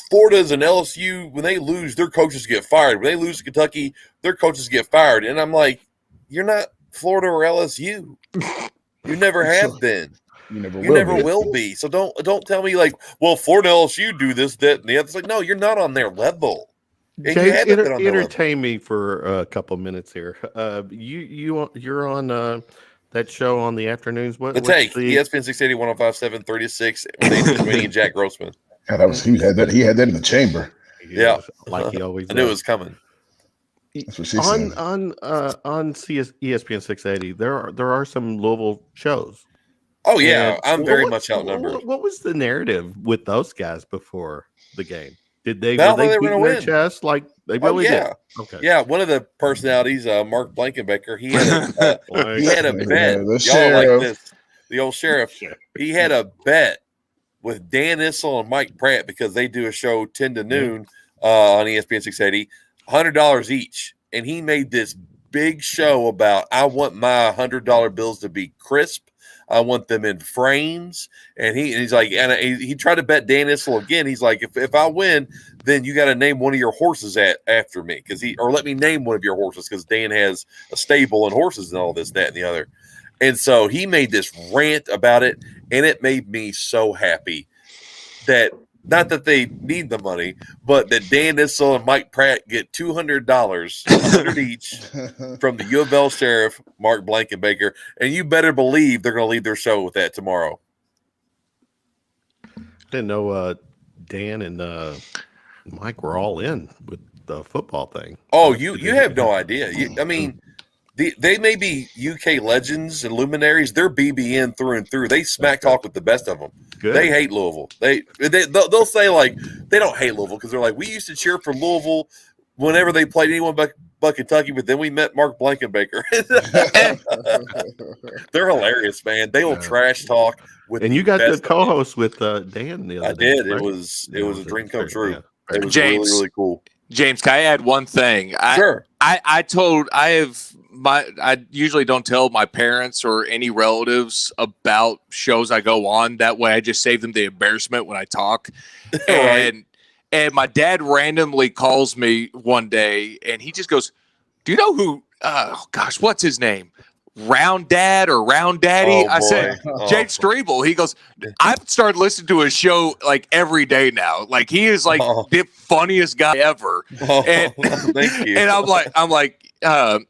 Florida's and LSU, when they lose, their coaches get fired. When they lose to Kentucky, their coaches get fired. And I'm like, you're not Florida or LSU. You never have been. You never will be. So don't tell me like, well, Florida LSU do this, that, and the other. It's like, no, you're not on their level. James, entertain me for a couple minutes here. You're on that show on the afternoons. What the take? ESPN 680, 105.7, 36. With me and Jack Grossman. God, he had that in the chamber. Yeah, like he always. I knew it was coming. That's what she said. On ESPN 680, there are some Louisville shows. Oh yeah, I'm very much outnumbered. What was the narrative with those guys before the game? Did they were beat going to their win? chest like they really did? Okay. Yeah, one of the personalities, Mark Blankenbecker, he had a bet. The Y'all like this? The old sheriff. He had a bet with Dan Issel and Mike Pratt because they do a show 10 to noon on ESPN 680, $100 each, and he made this big show about I want my $100 bills to be crisp. I want them in frames. And he's like, and he tried to bet Dan Issel again. He's like, if I win, then you got to name one of your horses after me, or let me name one of your horses, because Dan has a stable and horses and all this, that, and the other. And so he made this rant about it, and it made me so happy that not that they need the money, but that Dan Issel and Mike Pratt get $200, $100 each from the U of L sheriff, Mark Blankenbaker, and you better believe they're going to leave their show with that tomorrow. Didn't know Dan and Mike were all in with the football thing. Oh, you have no idea. I mean, they may be UK legends and luminaries. They're BBN through and through. They smack talk with the best of them. Good. They hate Louisville. They'll say, like, they don't hate Louisville because they're like, we used to cheer for Louisville whenever they played anyone but Kentucky, but then we met Mark Blankenbaker. They're hilarious, man. They will trash talk with. And you got the co-host with Dan the other I day. did. Right? It was a dream come true. Yeah. It was James, really, really cool. James, can I add one thing? Sure. I usually don't tell my parents or any relatives about shows I go on. That way I just save them the embarrassment when I talk. And my dad randomly calls me one day and he just goes, do you know who, what's his name? Round Dad or Round Daddy? I said, Jake Strebel. He goes, I've started listening to his show like every day now. Like he is like the funniest guy ever. And, thank you. And I'm like,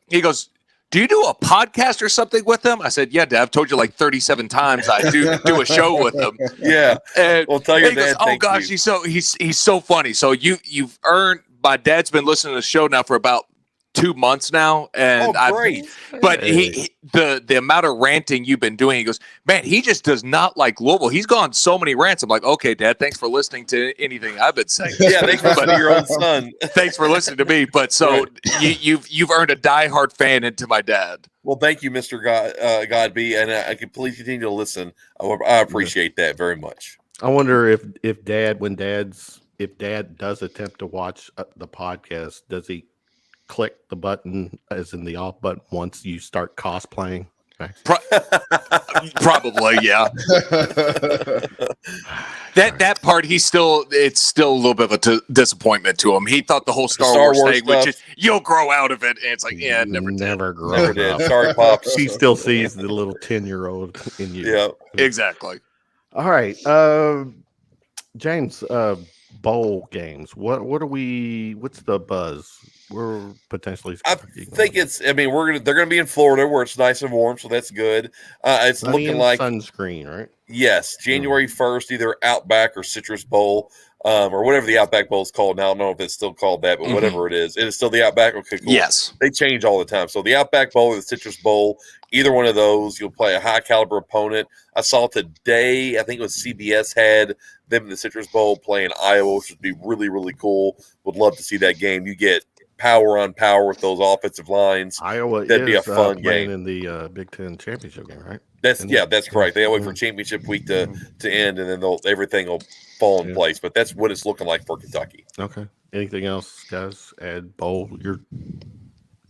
he goes, do you do a podcast or something with him? I said, yeah, Dad, I've told you like 37 times I do a show with him. Yeah. And well, tell your goes, dad. oh gosh, he's so funny. So you've earned. My dad's been listening to the show now for about 2 months now, and great. But the amount of ranting you've been doing, he goes, man, he just does not like Louisville. He's gone so many rants. I'm like, okay, Dad, thanks for listening to anything I've been saying. Yeah, thanks for listening to your own son. Thanks for listening to me. But so you've earned a diehard fan into my dad. Well, thank you, Mr. Godby, and I can please continue to listen. I appreciate that very much. I wonder if Dad does attempt to watch the podcast, does he click the button as in the off button once you start cosplaying? Probably, yeah. That part, it's still a little bit of a disappointment to him. He thought the whole Star Wars thing, which is you'll grow out of it, and it's like, yeah, never grow up. Sorry, Pops. She still sees the little 10-year-old in you. Yeah, exactly. All right, James. Bowl games. What's the buzz? We're potentially. I think it's. I mean, they're gonna be in Florida where it's nice and warm, so that's good. It's looking like sunscreen, right? Yes, January 1st, either Outback or Citrus Bowl, or whatever the Outback Bowl is called. Now I don't know if it's still called that, but whatever it is still the Outback. Okay, cool. Yes, they change all the time. So the Outback Bowl or the Citrus Bowl, either one of those, you'll play a high caliber opponent. I saw today, I think it was CBS had them in the Citrus Bowl playing Iowa, which would be really, really cool. Would love to see that game. You get power on power with those offensive lines. Iowa that'd be a fun game in the Big Ten championship game, right? That's correct. They wait for championship week to end, and then everything will fall in place. But that's what it's looking like for Kentucky. Okay. Anything else, guys? Add bowl your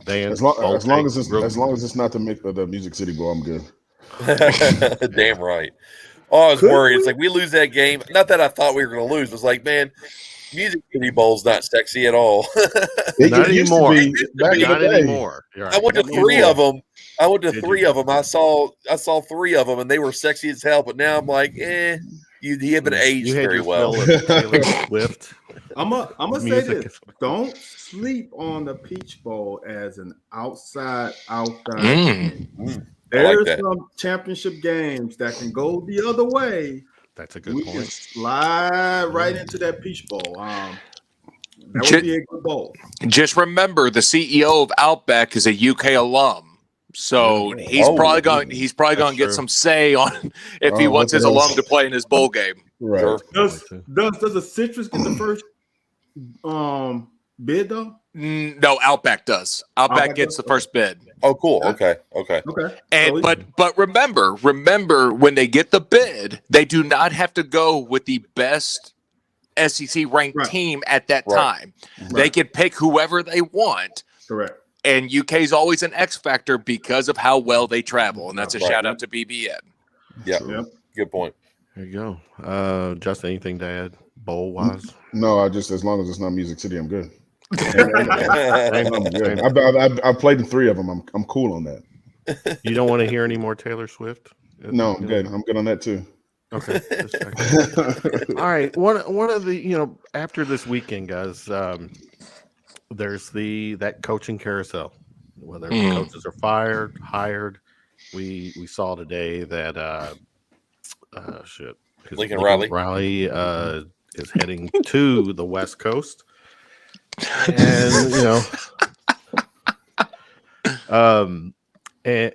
band. As long as it's not the Music City Bowl, I'm good. Damn right. Oh, I was worried. It's like we lose that game. Not that I thought we were going to lose. It was like, man, Music City Bowl's not sexy at all. Not anymore. Not anymore. Right. I went to three of them. I saw three of them, and they were sexy as hell. But now I'm like, you haven't aged very well. Taylor Swift. I'm gonna say this: don't sleep on the Peach Bowl as an outside game. There's some championship games that can go the other way. That's a good point. Can slide right into that Peach Bowl. That would be a good bowl. Just remember, the CEO of Outback is a UK alum, so he's probably going to get some say on if he wants his alum to play in his bowl game. Right. Sure. Does the Citrus get the first bid though? No, Outback does. Outback gets the first bid. Oh, cool. Okay. And but remember when they get the bid, they do not have to go with the best SEC ranked team at that time. They can pick whoever they want. Correct. And UK is always an X factor because of how well they travel, and that's a shout out to BBN. Yeah. Yep. Good point. There you go. Justin, anything to add bowl wise? No, I just as long as it's not Music City, I'm good. Same, I'm good. same. I've played in 3 of them. I'm cool on that. You don't want to hear any more Taylor Swift? No, I'm good. I'm good on that too. Okay. Just checking. All right. One of the after this weekend, guys, there's that coaching carousel. Whether coaches are fired, hired. We saw today that Lincoln Riley is heading to the West Coast, and and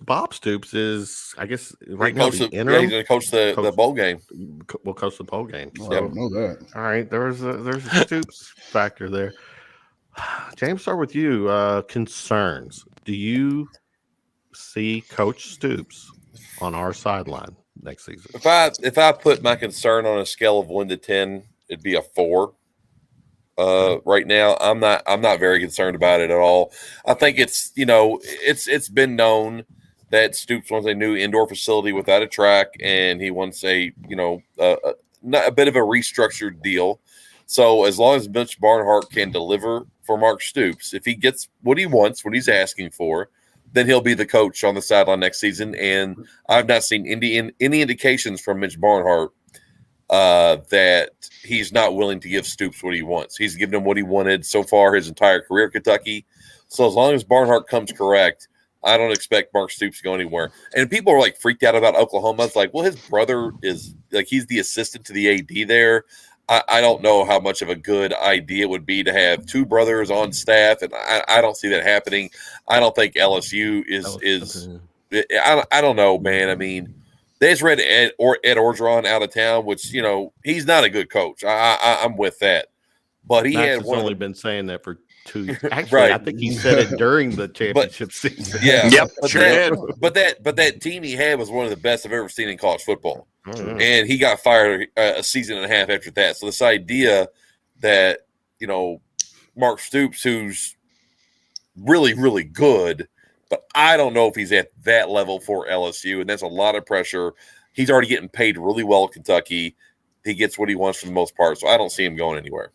Bob Stoops is, I guess, right now the interim. He's going to coach the bowl game. Will coach the bowl game. Oh, So, I don't know that. all right, there's a Stoops factor there. James, start with you. Concerns. Do you see Coach Stoops on our sideline next season? If I put my concern on a scale of 1 to 10, it'd be a 4. Right now, I'm not very concerned about it at all. I think it's been known that Stoops wants a new indoor facility without a track, and he wants a bit of a restructured deal. So as long as Mitch Barnhart can deliver for Mark Stoops, if he gets what he wants, what he's asking for, then he'll be the coach on the sideline next season. And I've not seen any indications from Mitch Barnhart that he's not willing to give Stoops what he wants. He's given him what he wanted so far his entire career at Kentucky. So as long as Barnhart comes correct, I don't expect Mark Stoops to go anywhere. And people are like freaked out about Oklahoma. It's like, well, his brother is like, he's the assistant to the AD there. I don't know how much of a good idea it would be to have 2 brothers on staff, and I don't see that happening. I don't think LSU is. I don't know, man. I mean, they just read Ed Orgeron out of town, which he's not a good coach. I'm with that, but he Max had has only been saying that for 2 years. Actually, Right. I think he said it during the championship season. Yeah, Yep, but sure that, but that team he had was one of the best I've ever seen in college football. And he got fired a season and a half after that. So this idea that, Mark Stoops, who's really, really good, but I don't know if he's at that level for LSU, and that's a lot of pressure. He's already getting paid really well at Kentucky. He gets what he wants for the most part, so I don't see him going anywhere.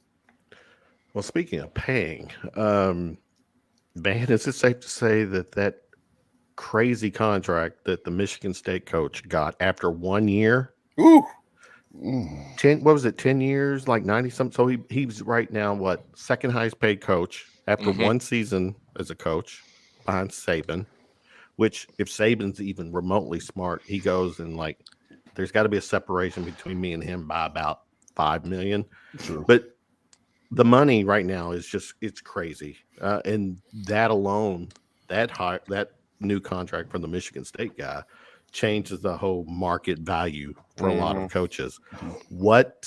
Well, speaking of paying, man, is it safe to say that crazy contract that the Michigan State coach got after 1 year? Ooh. 10 years, like 90 something. So he's right now second highest paid coach after 1 season as a coach behind Saban, which if Saban's even remotely smart, he goes and there's got to be a separation between me and him by about $5 million. Sure. But the money right now is it's crazy. And that alone, that new contract from the Michigan State guy changes the whole market value for a lot of coaches. What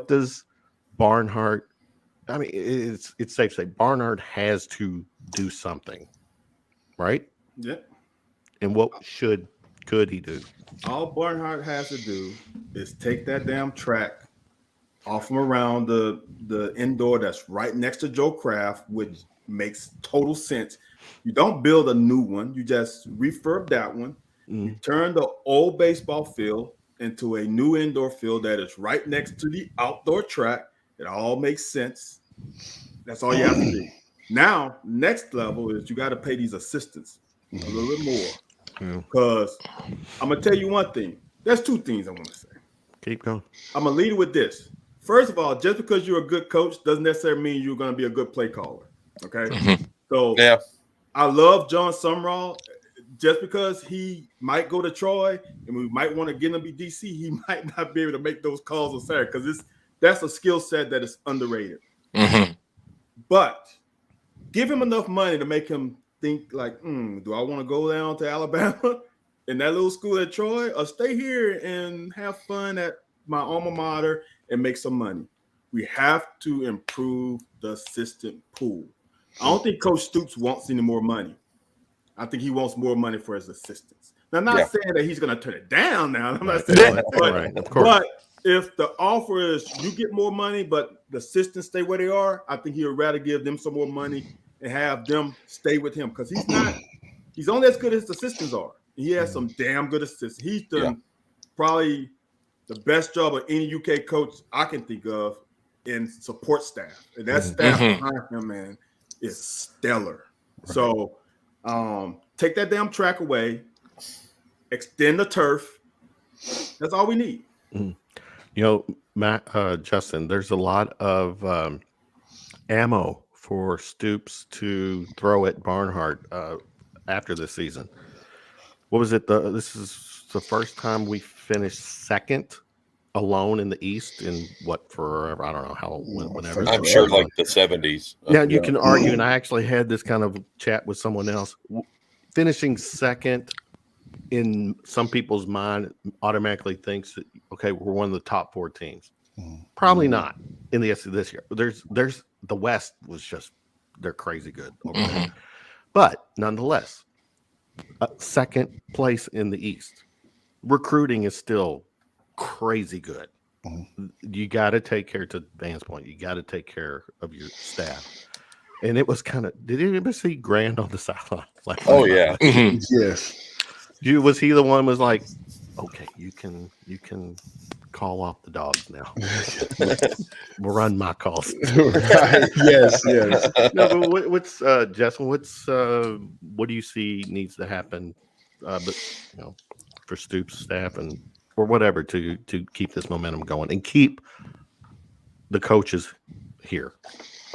does Barnhart? I mean, it's safe to say Barnhart has to do something, right? Yeah. And what could he do? All Barnhart has to do is take that damn track off from around the indoor that's right next to Joe Kraft, which makes total sense. You don't build a new one. You just refurb that one. You turn the old baseball field into a new indoor field that is right next to the outdoor track. It all makes sense. That's all you have to do. Now, next level is you got to pay these assistants a little bit more. Because I'm going to tell you one thing. There's 2 things I want to say. Keep going. I'm going to lead it with this. First of all, just because you're a good coach doesn't necessarily mean you're going to be a good play caller. Okay? So Yeah. I love John Sumrall. Just because he might go to Troy and we might want to get him to be DC, he might not be able to make those calls on Saturday because that's a skill set that is underrated. But give him enough money to make him think like, do I want to go down to Alabama in that little school at Troy or stay here and have fun at my alma mater and make some money? We have to improve the assistant pool. I don't think Coach Stoops wants any more money. I think he wants more money for his assistants. Now, I'm not saying that he's going to turn it down now. I'm not saying that. Right, of course. But if the offer is you get more money, but the assistants stay where they are, I think he would rather give them some more money and have them stay with him because he's only as good as the assistants are. He has some damn good assists. He's done probably the best job of any UK coach I can think of in support staff. And that staff behind him, man, is stellar. Right. So take that damn track away, extend the turf. That's all we need. You know, Matt, Justin, there's a lot of ammo for Stoops to throw at Barnhart after this season. What was it? This is the first time we finished second alone in the East in what, forever? I don't know how, whenever. I'm sure like the 70s. Now you can argue, and I actually had this kind of chat with someone else. Finishing second in some people's mind automatically thinks that, okay, we're one of the top 4 teams. Probably not in the SEC this year. There's the West was just, they're crazy good over there. But nonetheless, second place in the East. Recruiting is still crazy good. You got to take care, to Van's point, you got to take care of your staff. And it was kind of, did you ever see Grant on the sideline? Like, oh, yeah. Yes. Was he the one was like, okay, you can call off the dogs now. We'll run my calls. Right. Yes. No, but what's Justin? What do you see needs to happen? But for Stoops staff and or whatever to keep this momentum going and keep the coaches here.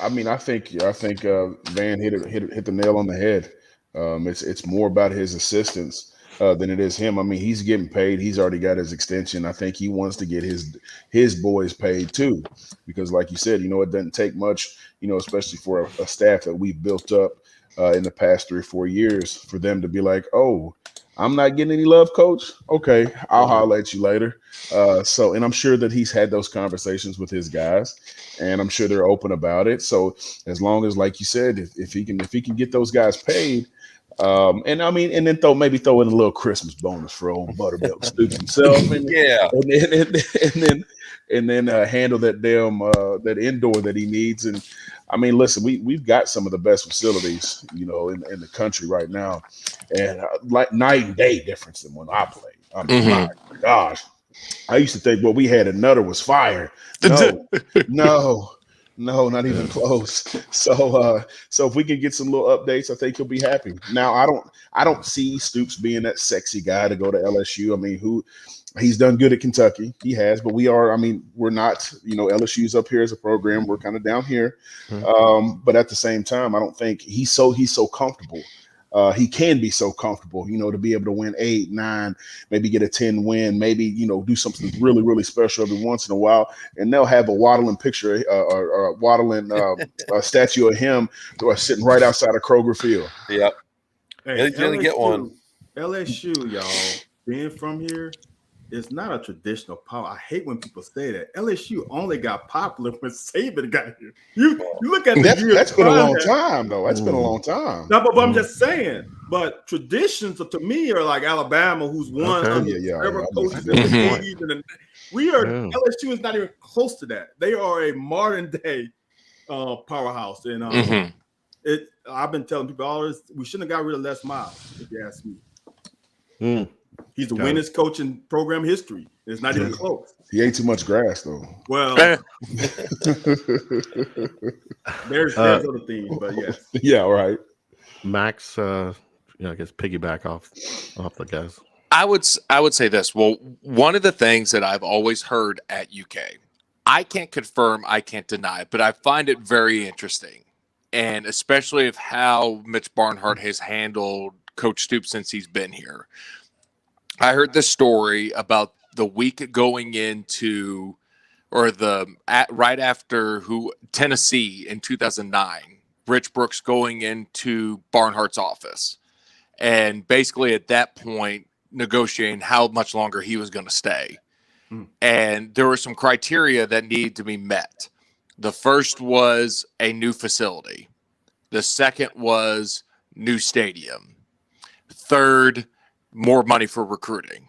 I mean, I think Van hit the nail on the head. It's more about his assistants than it is him. I mean, he's getting paid. He's already got his extension. I think he wants to get his boys paid too, because like you said, it doesn't take much, especially for a staff that we've built up in the past 3 or 4 years for them to be like, oh, I'm not getting any love, coach. Okay, I'll holler at you later. And I'm sure that he's had those conversations with his guys, and I'm sure they're open about it. So as long as, like you said, if he can get those guys paid, and then throw in a little Christmas bonus for old Buttermilk Stoops himself, and then handle that damn that indoor that he needs. And I mean, listen, we've got some of the best facilities, in the country right now, and like night and day difference than when I played. I mean, my gosh, I used to think what we had at Nutter was fire. No, not even close. So if we can get some little updates, I think he'll be happy. Now, I don't see Stoops being that sexy guy to go to LSU. I mean, he's done good at Kentucky. He has, but we're not, LSU's up here as a program. We're kind of down here. But at the same time, I don't think he's so comfortable. He can be so comfortable, to be able to win 8, 9, maybe get a 10 win, maybe, do something really, really special every once in a while. And they'll have a waddling picture or a waddling statue of him sitting right outside of Kroger Field. Yep. Hey, You're going to get one. LSU, y'all, being from here, it's not a traditional power. I hate when people say that. LSU only got popular when Saban got here. You look at that's been a long time, though. That's been a long time. No, but I'm just saying. But traditions to me are like Alabama, who's won coaches in the league. LSU is not even close to that. They are a modern day powerhouse, and I've been telling people always we shouldn't have got rid of Les Miles, if you ask me. He's the winningest coach in program history. It's not even close. He ate too much grass, though. Well, there's other things, but yes. Yeah, right. Max, I guess piggyback off the guys. I would say this. Well, one of the things that I've always heard at UK, I can't confirm, I can't deny it, but I find it very interesting, and especially of how Mitch Barnhart has handled Coach Stoops since he's been here. I heard this story about the week going into, or right after Tennessee in 2009, Rich Brooks going into Barnhart's office, and basically at that point negotiating how much longer he was going to stay. And there were some criteria that needed to be met. The first was a new facility. The second was new stadium. Third, more money for recruiting.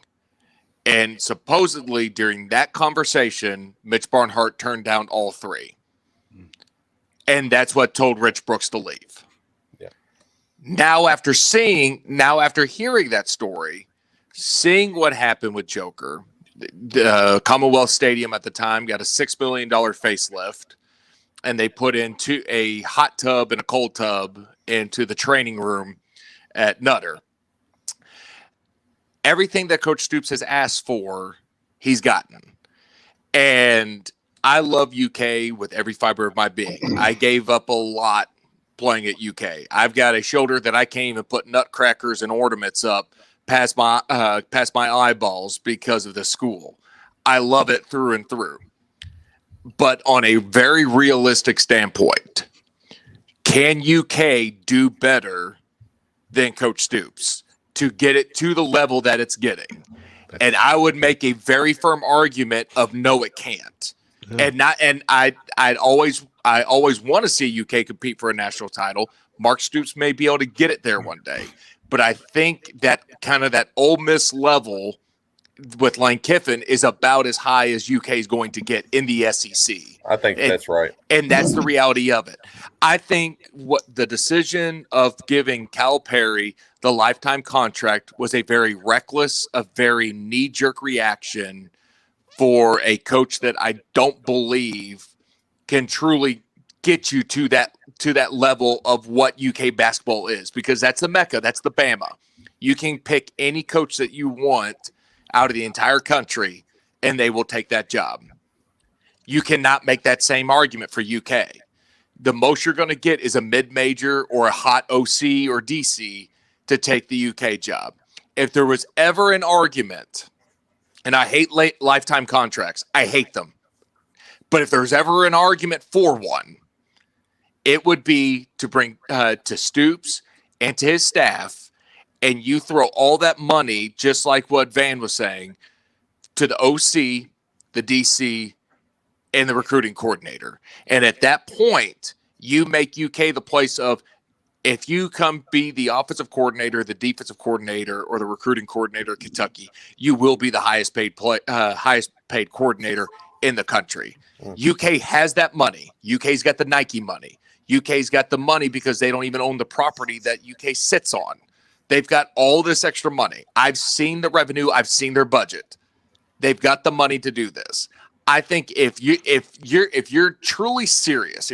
And supposedly during that conversation, Mitch Barnhart turned down all 3. And that's what told Rich Brooks to leave. Yeah. Now after hearing that story, seeing what happened with Joker, the Commonwealth Stadium at the time got a $6 million facelift, and they put into a hot tub and a cold tub into the training room at Nutter. Everything that Coach Stoops has asked for, he's gotten. And I love UK with every fiber of my being. I gave up a lot playing at UK. I've got a shoulder that I can't even put nutcrackers and ornaments up past my eyeballs because of the school. I love it through and through. But on a very realistic standpoint, can UK do better than Coach Stoops to get it to the level that it's getting? And I would make a very firm argument of no, it can't. Yeah. And I always want to see UK compete for a national title. Mark Stoops may be able to get it there one day, but I think that kind of that Ole Miss level with Lane Kiffin is about as high as UK is going to get in the SEC. I think that's right. And that's the reality of it. I think what the decision of giving Calipari the lifetime contract was a very reckless, a very knee-jerk reaction for a coach that I don't believe can truly get you to that level of what UK basketball is, because that's the Mecca, that's the Bama. You can pick any coach that you want out of the entire country, and they will take that job. You cannot make that same argument for UK. The most you're going to get is a mid-major or a hot OC or DC to take the UK job. If there was ever an argument, and I hate lifetime contracts, I hate them. But if there's ever an argument for one, it would be to bring to Stoops and to his staff, and you throw all that money, just like what Van was saying, to the OC, the DC, and the recruiting coordinator. And at that point, you make UK the place of, if you come be the offensive coordinator, the defensive coordinator, or the recruiting coordinator at Kentucky, you will be the highest paid coordinator in the country. UK has that money. UK's got the Nike money. UK's got the money because they don't even own the property that UK sits on. They've got all this extra money. I've seen the revenue. I've seen their budget. They've got the money to do this. I think if you're truly serious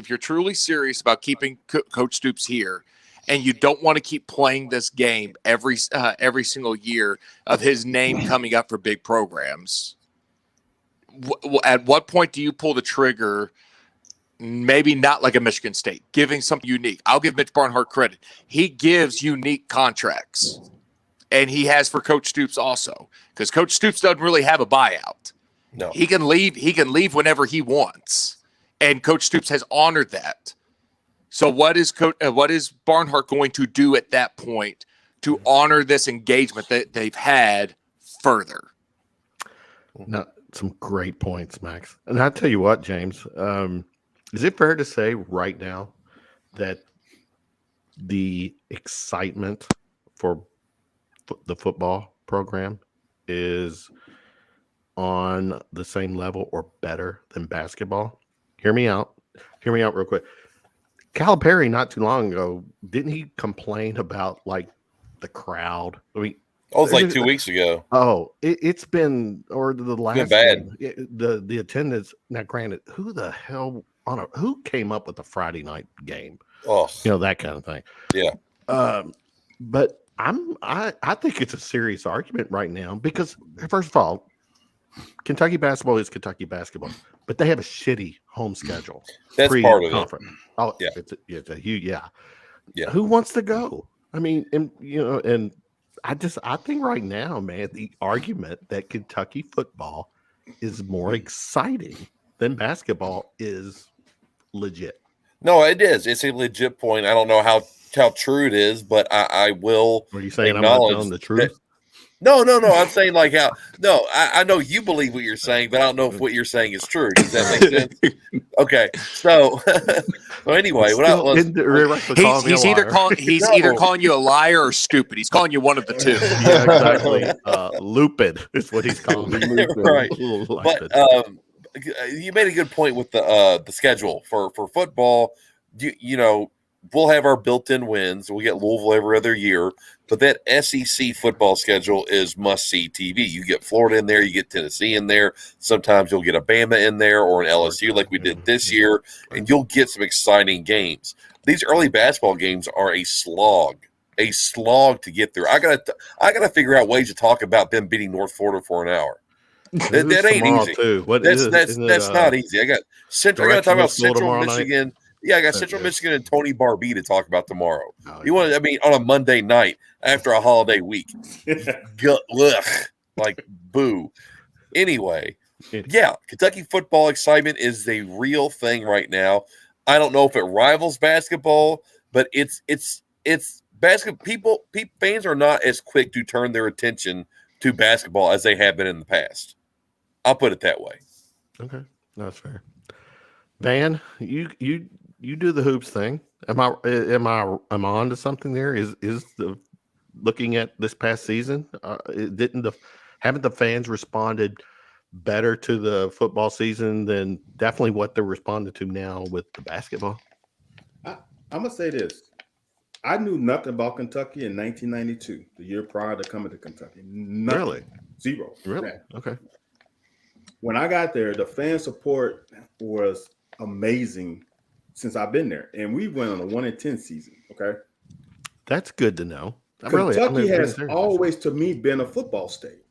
about keeping Coach Stoops here, and you don't want to keep playing this game every single year of his name coming up for big programs, at what point do you pull the trigger? Maybe not like a Michigan State, giving something unique. I'll give Mitch Barnhart credit. He gives unique contracts, and he has for Coach Stoops also, because Coach Stoops doesn't really have a buyout. No, he can leave. He can leave whenever he wants, and Coach Stoops has honored that. So what is Barnhart going to do at that point to honor this engagement that they've had further? No, some great points, Max. And I'll tell you what, James. Is it fair to say right now that the excitement for the football program is on the same level or better than basketball? Hear me out real quick. Calipari, not too long ago, didn't he complain about like the crowd? I mean, it was like 2 weeks ago. Oh, it's been, or the last been bad. The attendance. Now, granted, who the hell who came up with the Friday night game? Oh, that kind of thing. Yeah. But I think it's a serious argument right now because, first of all, Kentucky basketball is Kentucky basketball, but they have a shitty home schedule. That's part of it. Oh, yeah. It's a huge, yeah. Yeah. Who wants to go? I mean, and I think right now, man, the argument that Kentucky football is more exciting than basketball is legit. No, it is. It's a legit point. I don't know how true it is, but I will. Are you saying I'm not telling the truth? No. I'm saying like how. No, I know you believe what you're saying, but I don't know if what you're saying is true. Does that make sense? Okay, so anyway, he's either calling you a liar or stupid. He's calling you one of the two. Yeah, exactly. Lupid is what he's calling me. Right. But you made a good point with the schedule for football. You know, we'll have our built-in wins. We get Louisville every other year, but that SEC football schedule is must-see TV. You get Florida in there, you get Tennessee in there. Sometimes you'll get a Bama in there or an LSU like we did this year, and you'll get some exciting games. These early basketball games are a slog to get through. I gotta figure out ways to talk about them beating North Florida for an hour. That ain't easy. Too. That's not easy. I got to talk about Central Michigan. Night? Yeah, I got Central Michigan and Tony Barbee to talk about tomorrow. Oh, you want? I mean, on a Monday night after a holiday week. Like boo. Anyway, yeah, Kentucky football excitement is the real thing right now. I don't know if it rivals basketball, but it's basketball. Fans are not as quick to turn their attention to basketball as they have been in the past. I'll put it that way. Okay, that's fair. Van, you do the hoops thing. Am I on to something there? Is the looking at this past season? Haven't the fans responded better to the football season than definitely what they're responding to now with the basketball? I'm gonna say this. I knew nothing about Kentucky in 1992, the year prior to coming to Kentucky. Nothing. Really? Zero. Really? That. Okay. When I got there, the fan support was amazing since I've been there. And we went on a 1-10 season. Okay. That's good to know. Kentucky has always, to me, been a football state.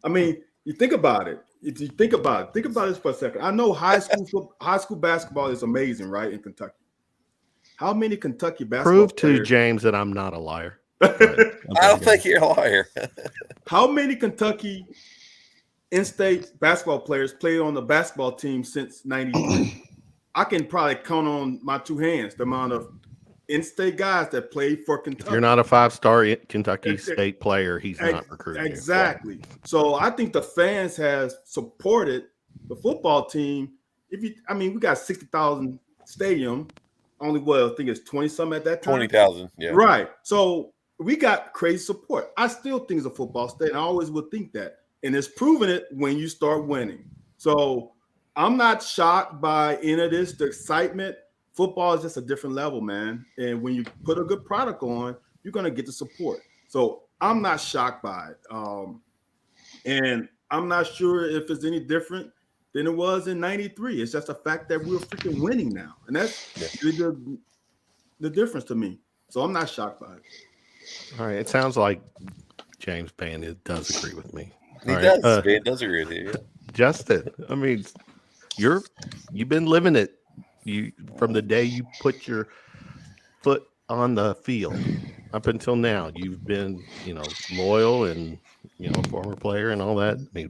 I mean, you think about it. If you think about this for a second. I know high school basketball is amazing, right, in Kentucky. How many Kentucky basketball Prove to James that I'm not a liar. I don't think you're a liar. How many Kentucky in-state basketball players played on the basketball team since 93? I can probably count on my two hands the amount of in-state guys that played for Kentucky. If you're not a 5-star Kentucky State player, he's not recruiting. Exactly. You. So I think the fans has supported the football team. We got 60,000 stadium. Only I think it's 20-something at that time. 20,000, yeah. Right. So we got crazy support. I still think it's a football state, and I always would think that. And it's proven it when you start winning. So I'm not shocked by any of this. The excitement, football is just a different level, man. And when you put a good product on, you're going to get the support. So I'm not shocked by it. And I'm not sure if it's any different than it was in 93. It's just a fact that we're freaking winning now. And that's the difference to me. So I'm not shocked by it. All right. It sounds like James Pan does agree with me. He does. He does agree with you. Justin, I mean, you've been living it. You from the day you put your foot on the field up until now. You've been, loyal and former player and all that. I mean,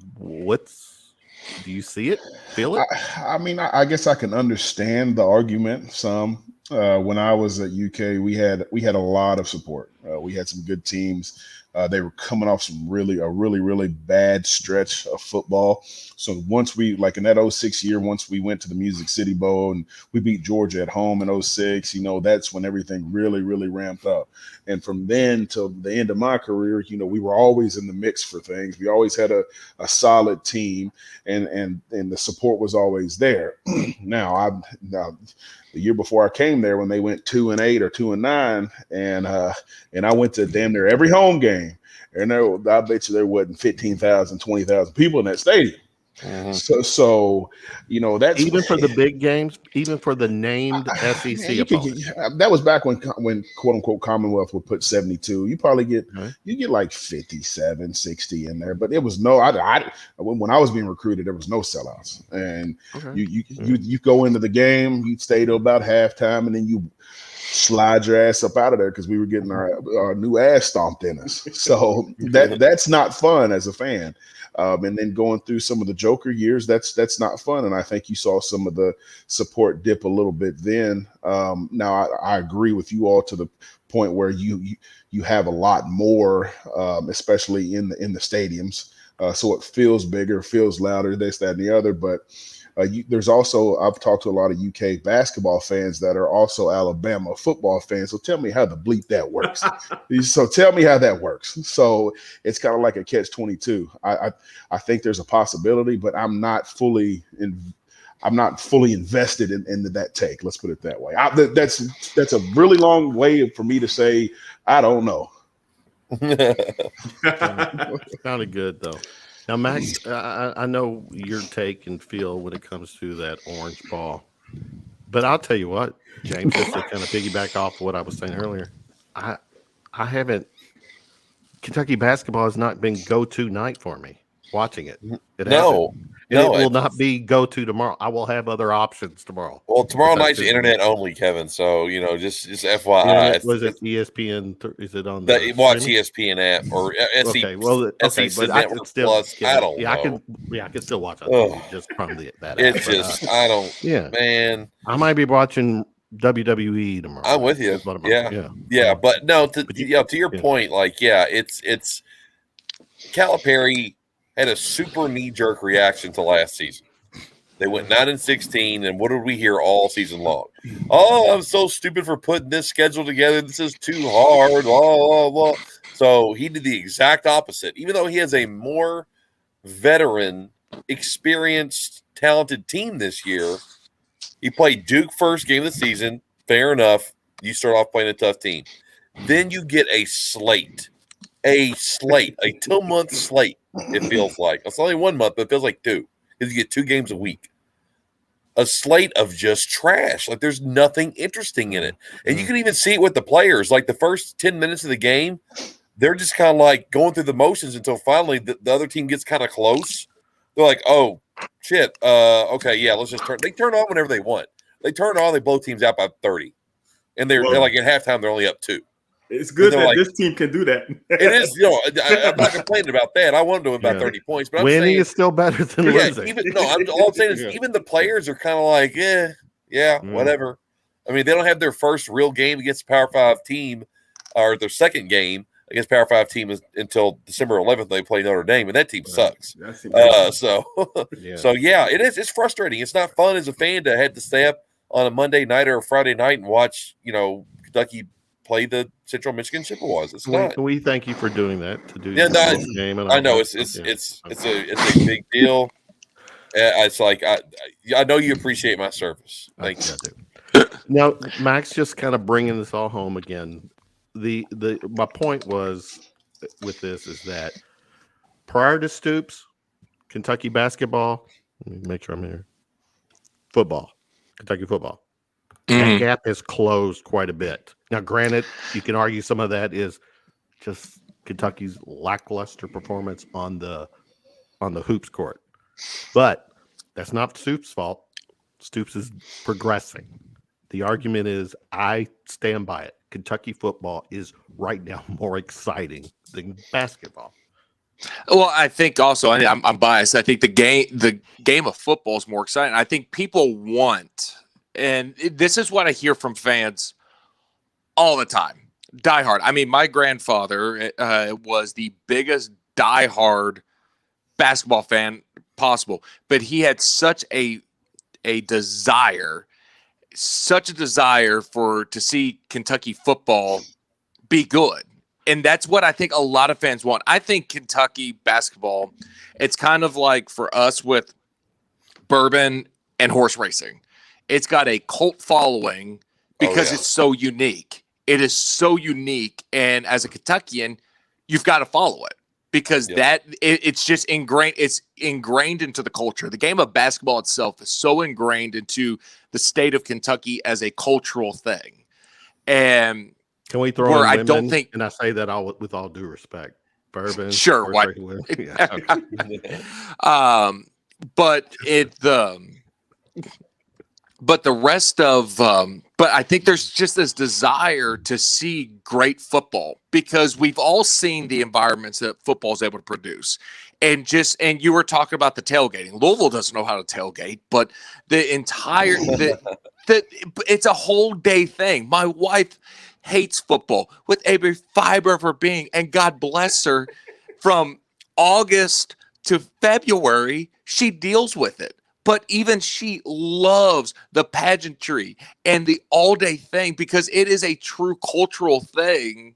do you see it? Feel it? I guess I can understand the argument some. When I was at UK, we had a lot of support. We had some good teams. They were coming off a really bad stretch of football. So once we, like in that 06 year, once we went to the Music City Bowl and we beat Georgia at home in 06, that's when everything really ramped up. And from then till the end of my career, we were always in the mix for things. We always had a solid team and the support was always there. Now the year before I came there, when they went 2-8 or 2-9, and I went to damn near every home game, and I bet you there wasn't 15,000, 20,000 people in that stadium. Mm-hmm. So that's even for the big games, even for the named SEC opponents. That was back when quote unquote Commonwealth would put 72. You probably get like 57, 60 in there, but it was when I was being recruited, there was no sellouts, and you go into the game, you stay till about halftime, and then you slide your ass up out of there because we were getting our new ass stomped in us. So that's not fun as a fan. And then going through some of the Joker years, that's not fun. And I think you saw some of the support dip a little bit then. Now I agree with you all to the point where you have a lot more, especially in the stadiums. So it feels bigger, feels louder, this, that, and the other. But there's also, I've talked to a lot of UK basketball fans that are also Alabama football fans. So tell me how the bleep that works. So tell me how that works. So it's kind of like a catch-22. I think there's a possibility, but I'm not fully I'm not fully invested in that take. Let's put it that way. That's a really long way for me to say I don't know. Sounded good though. Now, Max, I know your take and feel when it comes to that orange ball, but I'll tell you what, James, just to kind of piggyback off what I was saying earlier, I haven't. Kentucky basketball has not been go-to night for me. Watching it, it No, hasn't. And it will it's- not be go-to tomorrow. I will have other options tomorrow. Well, tomorrow Besides night's Disney. internet only, Kevin. So just FYI, Internet, was it ESPN? Is it on the watch streaming? ESPN app or SEC? Okay, well, okay, but I can Network still Plus. get I it. don't Yeah, know. I can still watch on Ugh. TV just from that app. It's but, just I don't. yeah, Man, I might be watching WWE tomorrow. I'm with you. Is what Yeah. yeah. But no, to your yeah. point, like, it's Calipari had a super knee-jerk reaction to last season. They went 9-16, and what did we hear all season long? Oh, I'm so stupid for putting this schedule together. This is too hard. Blah, blah, blah. So he did the exact opposite. Even though he has a more veteran, experienced, talented team this year, he played Duke first game of the season. Fair enough. You start off playing a tough team. Then you get a 2-month slate, it feels like. It's only 1 month, but it feels like 2. Because you get 2 games a week. A slate of just trash. Like, there's nothing interesting in it. And you can even see it with the players. Like, the first 10 minutes of the game, they're just kind of like going through the motions until finally the other team gets kind of close. They're like, oh, shit. Okay, yeah, let's just turn. They turn on whenever they want. They turn on, they blow teams out by 30. And they're like, at halftime, they're only up 2. It's good that like, this team can do that. It is, I'm not complaining about that. I want to win by 30 points, but I'm winning saying, is still better than losing. all I'm saying is even the players are kind of like, whatever. I mean, they don't have their first real game against a Power 5 team, or their second game against Power 5 team until December 11th. They play Notre Dame, and that team sucks. So it is. It's frustrating. It's not fun as a fan to have to stay up on a Monday night or a Friday night and watch, Kentucky play the Central Michigan Chippewas. It's not. We thank you for doing that. To do game and I know it's a big deal. It's like I know you appreciate my service. Thank you. Now, Max, just kind of bringing this all home again. My point was with this is that prior to Stoops, Kentucky basketball. Let me make sure I'm here. Kentucky football. That gap has closed quite a bit. Now, granted, you can argue some of that is just Kentucky's lackluster performance on the hoops court, but that's not Stoops' fault. Stoops is progressing. The argument is, I stand by it. Kentucky football is right now more exciting than basketball. Well, I think also I'm biased. I think the game of football is more exciting. I think people want. And this is what I hear from fans all the time. Diehard. I mean, my grandfather was the biggest diehard basketball fan possible, but he had such a desire to see Kentucky football be good. And that's what I think a lot of fans want. I think Kentucky basketball, it's kind of like for us with bourbon and horse racing. It's got a cult following because it's so unique. It is so unique. And as a Kentuckian, you've got to follow it because it's just ingrained. It's ingrained into the culture. The game of basketball itself is so ingrained into the state of Kentucky as a cultural thing. And can we throw in women? I don't think, and I say that with all due respect, bourbon. Sure. What? But the rest of, but I think there's just this desire to see great football because we've all seen the environments that football is able to produce. And you were talking about the tailgating. Louisville doesn't know how to tailgate, but the entire, it's a whole day thing. My wife hates football with every fiber of her being, and God bless her, from August to February, she deals with it. But even she loves the pageantry and the all-day thing because it is a true cultural thing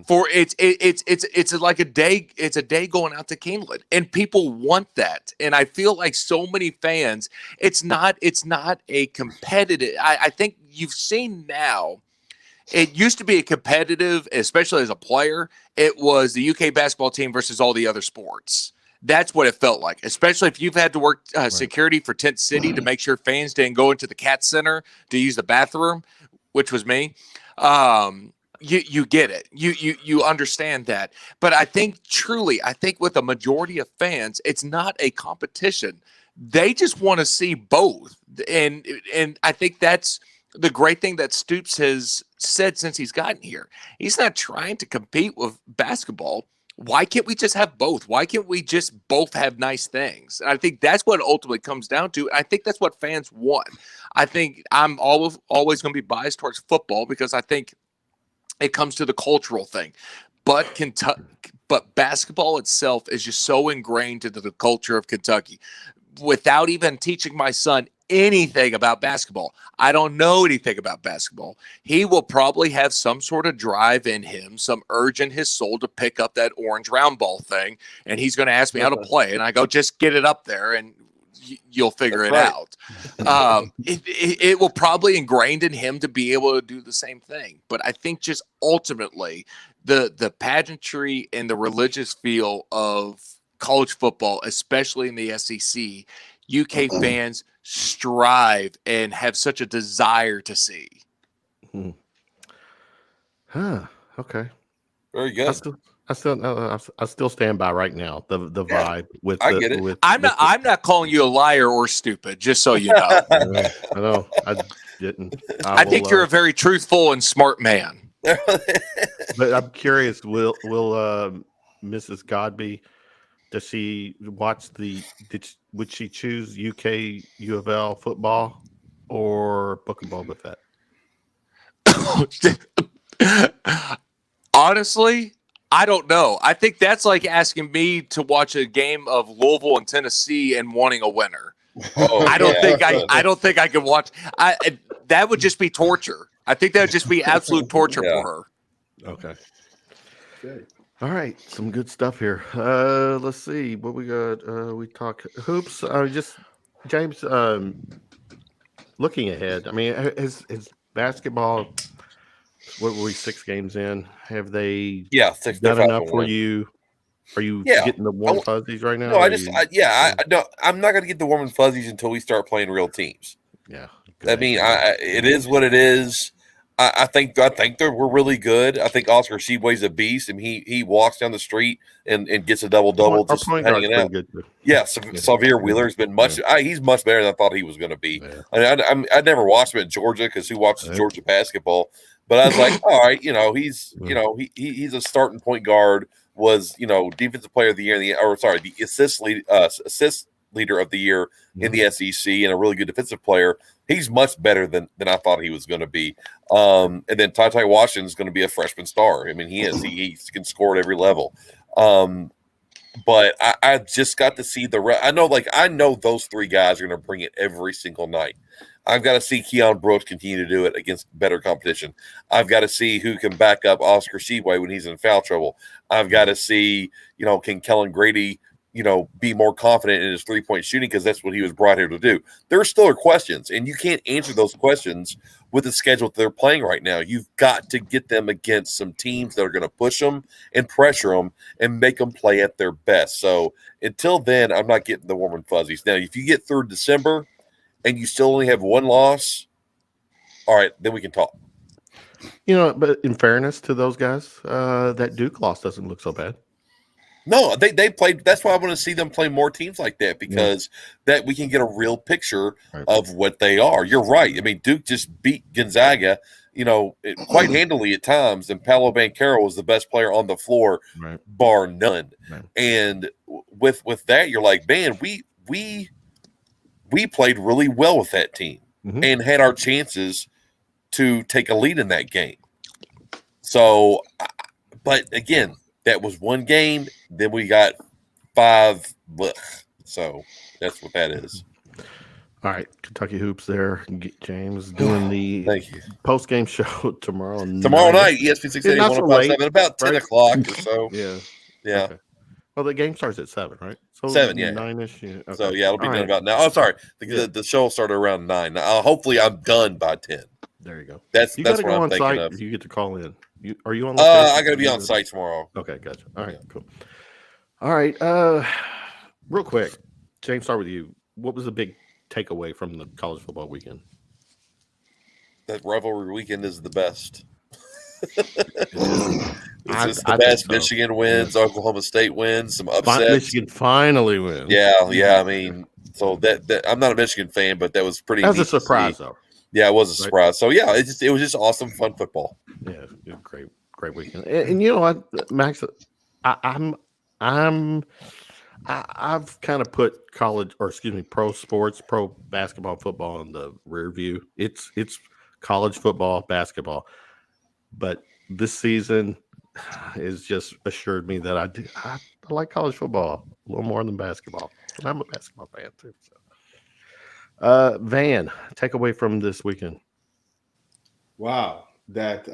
For it's like a day. It's a day going out to Keeneland, and people want that. And I feel like so many fans. It's not a competitive. I think you've seen now. It used to be a competitive, especially as a player. It was the UK basketball team versus all the other sports. That's what it felt like, especially if you've had to work security for Tent City to make sure fans didn't go into the Cat Center to use the bathroom, which was me. You get it. You understand that. But I think with the majority of fans, it's not a competition. They just want to see both. And I think that's the great thing that Stoops has said since he's gotten here. He's not trying to compete with basketball. Why can't we just have both? Why can't we just both have nice things? And I think that's what it ultimately comes down to. I think that's what fans want. I think I'm always going to be biased towards football because I think it comes to the cultural thing. But basketball itself is just so ingrained into the culture of Kentucky. Without even teaching my son anything about basketball, I don't know anything about basketball, he will probably have some sort of drive in him, some urge in his soul to pick up that orange round ball thing, and he's going to ask me how to play, and I go, just get it up there and you'll figure it out. It will probably ingrained in him to be able to do the same thing. But I think just ultimately the pageantry and the religious feel of college football, especially in the SEC, UK fans strive and have such a desire to see. Okay. Very good. I still stand by right now the vibe with. I get it. I'm not calling you a liar or stupid, just so you know. I know. I didn't. I think you're a very truthful and smart man. But I'm curious. Will Mrs. Godby? Does she watch would she choose UK U of L football or Book of Boba Fett? Honestly, I don't know. I think that's like asking me to watch a game of Louisville and Tennessee and wanting a winner. I don't think I could watch. That would just be torture. I think that would just be absolute torture for her. Okay. All right, some good stuff here. Let's see what we got. We talk hoops. Just James. Looking ahead, I mean, is basketball? What were we 6 games in? Have they? Done enough for you? Are you getting the warm fuzzies right now? No, I'm not going to get the warm and fuzzies until we start playing real teams. Yeah, I mean, it is what it is. I think we're really good. I think Oscar Sheboy's a beast, and he walks down the street and gets a double just hanging out. Good too. Yeah, Xavier Wheeler's been he's much better than I thought he was going to be. Yeah. I never watched him at Georgia because who watches Georgia basketball? But I was like, all right, he's a starting point guard. Was defensive player of the year the assist leader of the year in the SEC and a really good defensive player. He's much better than I thought he was going to be. And then Ty Washington is going to be a freshman star. I mean, he is. He can score at every level. But I just got to see I know those 3 guys are going to bring it every single night. I've got to see Keon Brooks continue to do it against better competition. I've got to see who can back up Oscar Sheboy when he's in foul trouble. I've got to see, can Kellen Grady, be more confident in his 3-point shooting because that's what he was brought here to do. There still are questions, and you can't answer those questions with the schedule that they're playing right now. You've got to get them against some teams that are going to push them and pressure them and make them play at their best. So until then, I'm not getting the warm and fuzzies. Now, if you get through December and you still only have 1 loss, all right, then we can talk. But in fairness to those guys, that Duke loss doesn't look so bad. No, they played. That's why I want to see them play more teams like that because that we can get a real picture of what they are. You're right. I mean, Duke just beat Gonzaga, quite handily at times, and Paolo Banchero was the best player on the floor, bar none. Right. And with that, you're like, man, we played really well with that team and had our chances to take a lead in that game. So, but again, that was 1 game. Then we got 5. So that's what that is. All right, Kentucky Hoops there. James doing the Thank you. post game show tomorrow. Tomorrow night, ESPN 680, not so 105.7, late, about 10 right? o'clock or so. Yeah. Yeah. Okay. Well, the game starts at 7, right? So 7, yeah. 9-ish. Yeah. Okay. So, yeah, it'll be All done right. about now. Oh, sorry. Yeah. The show will start around 9. Hopefully, I'm done by 10. There you go. That's You got to what go I'm on thinking site. of. You get to call in. Are you on location? I got to be on site tomorrow. Okay, gotcha. All right, cool. All right. Real quick, James, start with you. What was the big takeaway from the college football weekend? That rivalry weekend is the best. I It's the best. so. Michigan wins, Oklahoma State wins, some upsets. Michigan finally wins. Yeah. I mean, so that I'm not a Michigan fan, but that was pretty. That was a neat to surprise, see. though. Yeah, it was a surprise. So yeah, it was just awesome, fun football. Yeah, great weekend. And you know what, Max, I've kind of put pro sports, pro basketball, football in the rear view. It's college football, basketball, but this season has just assured me that I like college football a little more than basketball, and I'm a basketball fan too. So, Van, take away from this weekend. Wow, that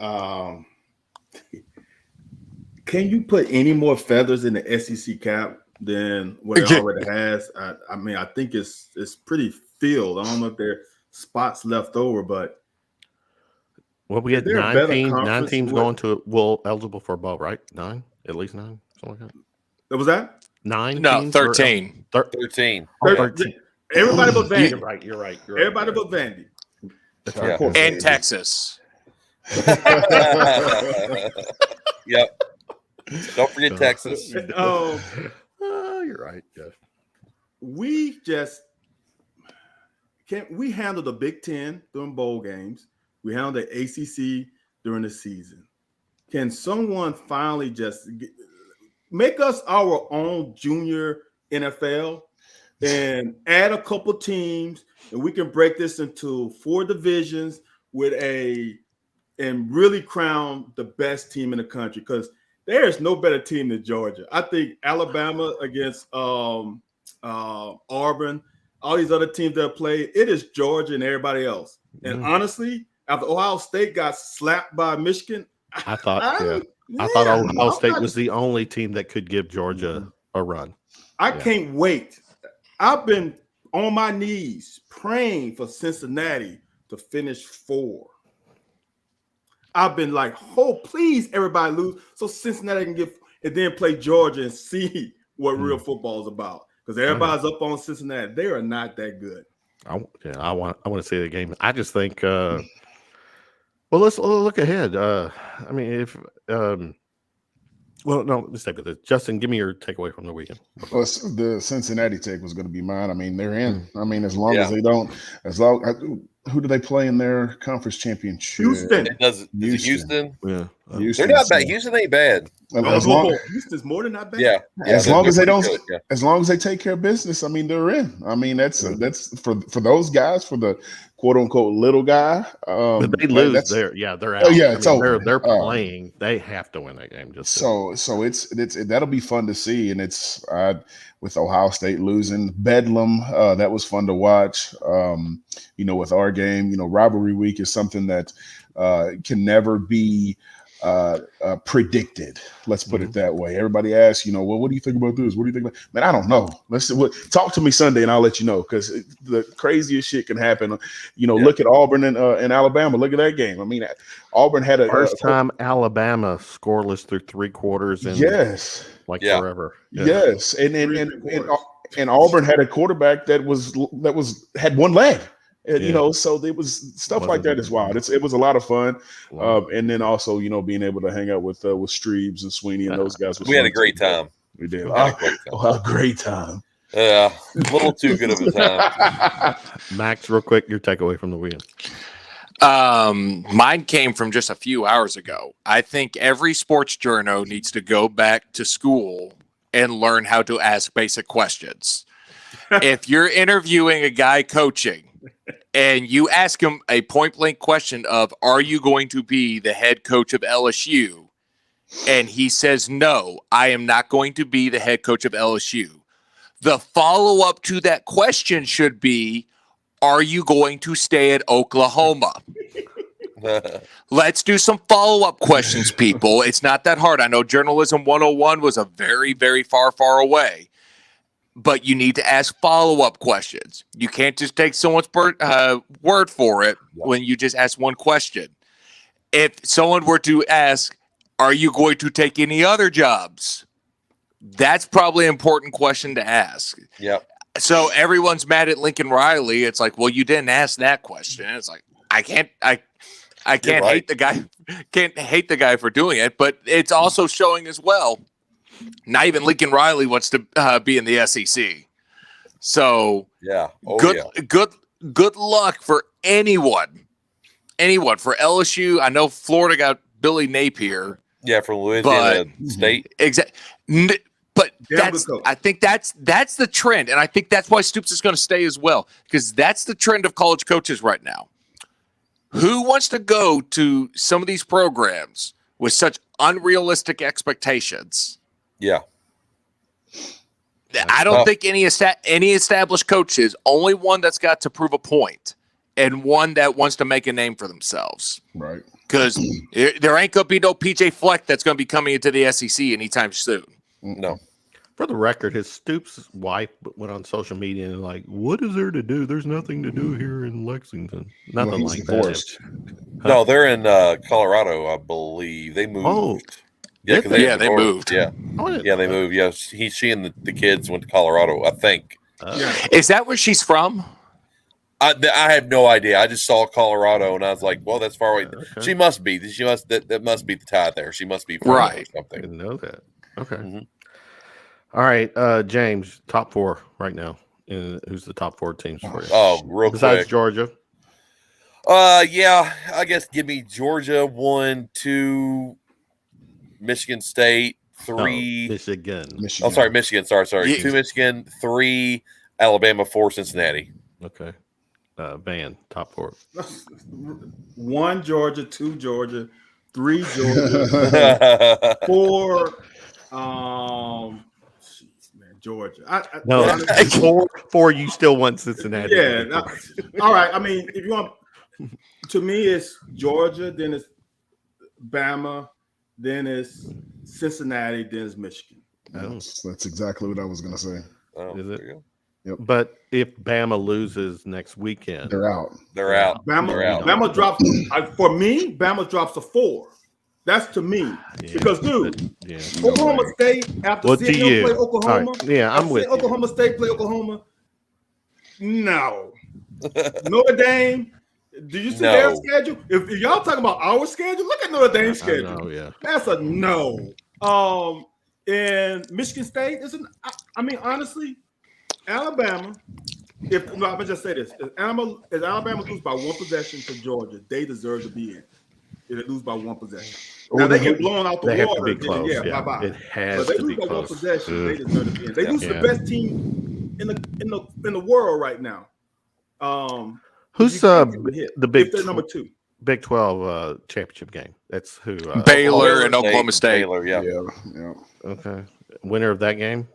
can you put any more feathers in the SEC cap than what it already has? I mean, I think it's pretty filled. I don't know if there are spots left over, but well, we had 9 teams going to eligible for a bowl, right? 9, at least 9, something like that. What was that? 9. No, teams 13. 13. 13. Everybody but Vandy. You're right. Everybody but Vandy. Yeah. And Texas. Yep. Don't forget Texas. You're right, Jeff. We handle the Big Ten during bowl games. We handle the ACC during the season. Can someone finally just make us our own junior NFL and add a couple teams, and we can break this into 4 divisions and really crown the best team in the country, because there is no better team than Georgia. I think Alabama against Auburn, all these other teams that play, it is Georgia and everybody else. And honestly, after Ohio State got slapped by Michigan, I thought Ohio State was the only team that could give Georgia a run. I can't wait. I've been on my knees praying for Cincinnati to finish 4. I've been like, oh, please, everybody lose, so Cincinnati can get and then play Georgia and see what real football is about. Because everybody's up on Cincinnati. They are not that good. I want to see the game. I just think. Well, let's look ahead. I mean, if well, no, let's take this. Justin, give me your takeaway from the weekend. Well, the Cincinnati take was going to be mine. I mean, they're in. I mean, as long as they don't, who do they play in their conference championship? Houston. Is it Houston? Yeah, They're not bad. Houston ain't bad. Houston's more than not bad. Yeah. As long as they don't, as long as they take care of business, I mean, they're in. I mean, that's for those guys, for the quote unquote little guy. But they lose. They're out. Oh yeah, it's over. They're playing. They have to win that game. So it's that'll be fun to see, and it's with Ohio State losing Bedlam, that was fun to watch. With our game, rivalry week is something that can never be predicted. Let's put it that way. Everybody asks, well, what do you think about this? What do you think about? Man, I don't know. Talk to me Sunday and I'll let you know, because the craziest shit can happen. Look at Auburn and Alabama. Look at that game. I mean, Auburn had a first time Alabama scoreless through 3 quarters and forever. Yeah. Yes, and Auburn had a quarterback that had one leg. So it was stuff like that is wild. It was a lot of fun, and then also being able to hang out with Streebs and Sweeney and those guys. We had a great time. We did a great time. Yeah, a little too good of a time. Max, real quick, your takeaway from the weekend. Mine came from just a few hours ago. I think every sports journo needs to go back to school and learn how to ask basic questions. If you're interviewing a guy coaching and you ask him a point blank question of, are you going to be the head coach of LSU? And he says, no, I am not going to be the head coach of LSU. The follow up to that question should be, are you going to stay at Oklahoma? Let's do some follow-up questions, people. It's not that hard. I know Journalism 101 was a very, very far, far away. But you need to ask follow-up questions. You can't just take someone's word for it when you just ask one question. If someone were to ask, are you going to take any other jobs? That's probably an important question to ask. Yep. So everyone's mad at Lincoln Riley. It's like, well, you didn't ask that question. It's like, I can't hate the guy. Can't hate the guy for doing it, but it's also showing as well. Not even Lincoln Riley wants to be in the SEC. So yeah, good luck for anyone for LSU. I know Florida got Billy Napier. Yeah, from Louisiana State. Exactly. But I think that's the trend, and I think that's why Stoops is going to stay as well, because that's the trend of college coaches right now. Who wants to go to some of these programs with such unrealistic expectations? Yeah. I don't think any established coaches, only one that's got to prove a point and one that wants to make a name for themselves. Right. Because there ain't going to be no PJ Fleck that's going to be coming into the SEC anytime soon. No. For the record, his Stoops' wife went on social media and like, what is there to do? There's nothing to do here in Lexington. Nothing like that. No, they're in Colorado, I believe. They moved. Oh. Yeah, they moved. Yeah, they moved. Yeah, she and the kids went to Colorado, I think. Is that where she's from? I have no idea. I just saw Colorado, and I was like, "Well, that's far away." Okay. She must be. That must be the tie there. She must be from right. Or something. I didn't know that. Okay. Mm-hmm. All right, James, top 4 right now. Who's the top 4 teams for you? Oh, real besides quick. Georgia. Yeah, I guess give me Georgia 1, 2, Michigan State 3, Michigan. Oh, sorry, Michigan. Sorry. Yeah. 2 Michigan, 3 Alabama, 4 Cincinnati. Okay. Van, top 4. 1 Georgia, 2 Georgia, 3 Georgia, 4 Georgia. No, 4 you still want Cincinnati. Yeah. All right. I mean, if you want, to me, it's Georgia, then it's Bama, then it's Cincinnati, then it's Michigan. That's exactly what I was going to say. Oh, is it? Yep. But if Bama loses next weekend, they're out. Bama drops. For me, Bama drops a 4. That's to me. Because, dude, Oklahoma State, after seeing them play Oklahoma, I'm with Oklahoma State play Oklahoma. No. Notre Dame, do you see their schedule? If y'all talking about our schedule, look at Notre Dame's schedule. That's a no. And Michigan State isn't. I mean, honestly, Alabama. Let me just say this: if Alabama lose by 1 possession to Georgia, they deserve to be in. If they lose by 1 possession, now they get blown out the water. Bye-bye. It has but they to be lose by 1 close. possession, they deserve to be in. They lose to the best team in the world right now. Who's the big? If they're number 2. Big 12 championship game. That's who? Baylor and Oklahoma State. Baylor, yeah. Okay. Winner of that game?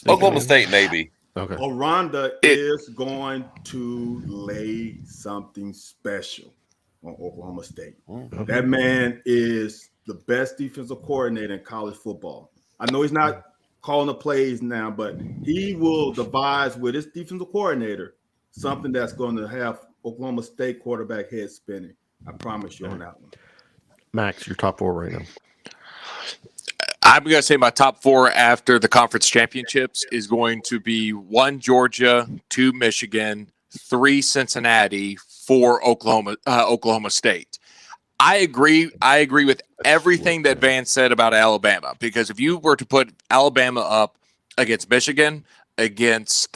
Oklahoma State, maybe. Okay. Aranda is going to lay something special on Oklahoma State. Okay. That man is the best defensive coordinator in college football. I know he's not calling the plays now, but he will devise with his defensive coordinator something that's going to have Oklahoma State quarterback head spinning. I promise you on that one. Max, your top 4 right now. I'm going to say my top 4 after the conference championships is going to be 1 Georgia, 2 Michigan, 3 Cincinnati, 4 Oklahoma State. I agree with everything that Van said about Alabama, because if you were to put Alabama up against Michigan, against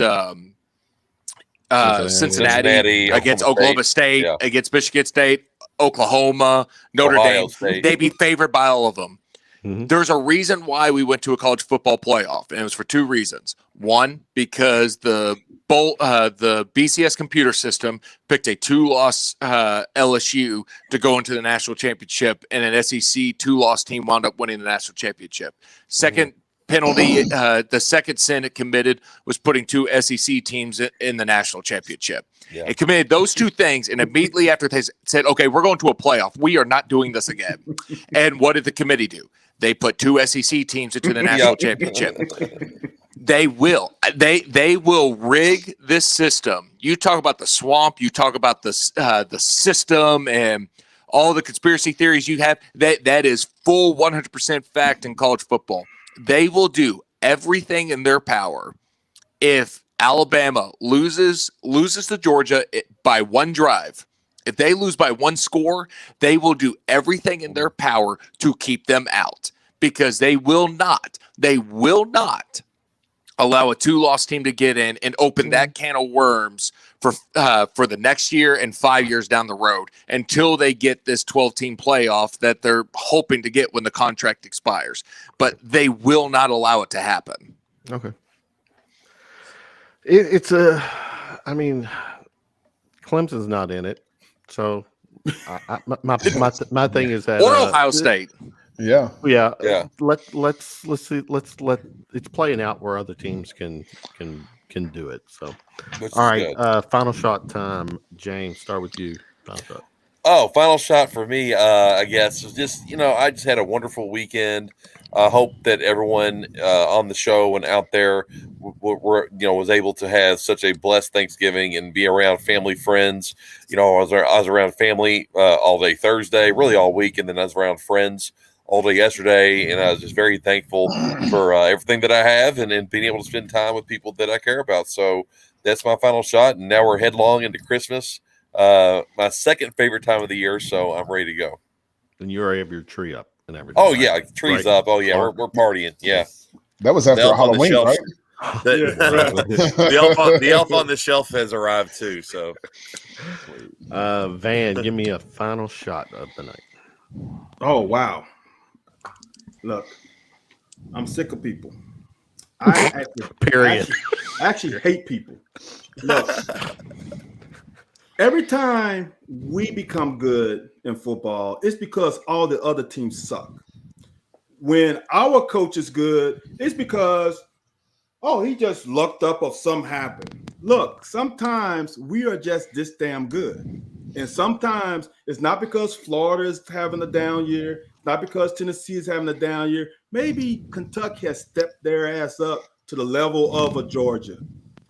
Cincinnati, against Oklahoma State, against Michigan State, Oklahoma, Notre Dame, they'd be favored by all of them. Mm-hmm. There's a reason why we went to a college football playoff, and it was for 2 reasons. One, because the BCS computer system picked a 2-loss LSU to go into the national championship, and an SEC 2-loss team wound up winning the national championship. Second penalty, the second sin it committed was putting 2 SEC teams in the national championship. Yeah. It committed those 2 things, and immediately after they said, okay, we're going to a playoff. We are not doing this again. And what did the committee do? They put 2 SEC teams into the national championship. They will. They will rig this system. You talk about the swamp. You talk about the system and all the conspiracy theories you have. That is full 100% fact in college football. They will do everything in their power. If Alabama loses to Georgia by 1 drive, if they lose by 1 score, they will do everything in their power to keep them out, because they will not allow a 2-loss team to get in and open that can of worms for the next year and 5 years down the road until they get this 12-team playoff that they're hoping to get when the contract expires. But they will not allow it to happen. Okay. I mean, Clemson's not in it, so my thing is that or Ohio State. Yeah. Let's see. It's playing out where other teams can do it. So, all right. Final shot time. James, start with you. Final shot. Oh, final shot for me, I guess, is just, I just had a wonderful weekend. I hope that everyone on the show and out there was able to have such a blessed Thanksgiving and be around family, friends. I was around family all day Thursday, really all week, and then I was around friends all day yesterday, and I was just very thankful for everything that I have and being able to spend time with people that I care about. So that's my final shot, and now we're headlong into Christmas. My second favorite time of the year, so I'm ready to go. And you already have your tree up and everything. Oh yeah, trees right? Up. Oh yeah, we're partying. Yeah, that was after Halloween, right? The elf on the shelf has arrived too. So, Van, give me a final shot of the night. Oh wow! Look, I'm sick of people. I actually hate people. Look. Every time we become good in football, it's because all the other teams suck. When our coach is good, it's because, he just lucked up or something happened. Look, sometimes we are just this damn good. And sometimes it's not because Florida is having a down year, not because Tennessee is having a down year. Maybe Kentucky has stepped their ass up to the level of a Georgia.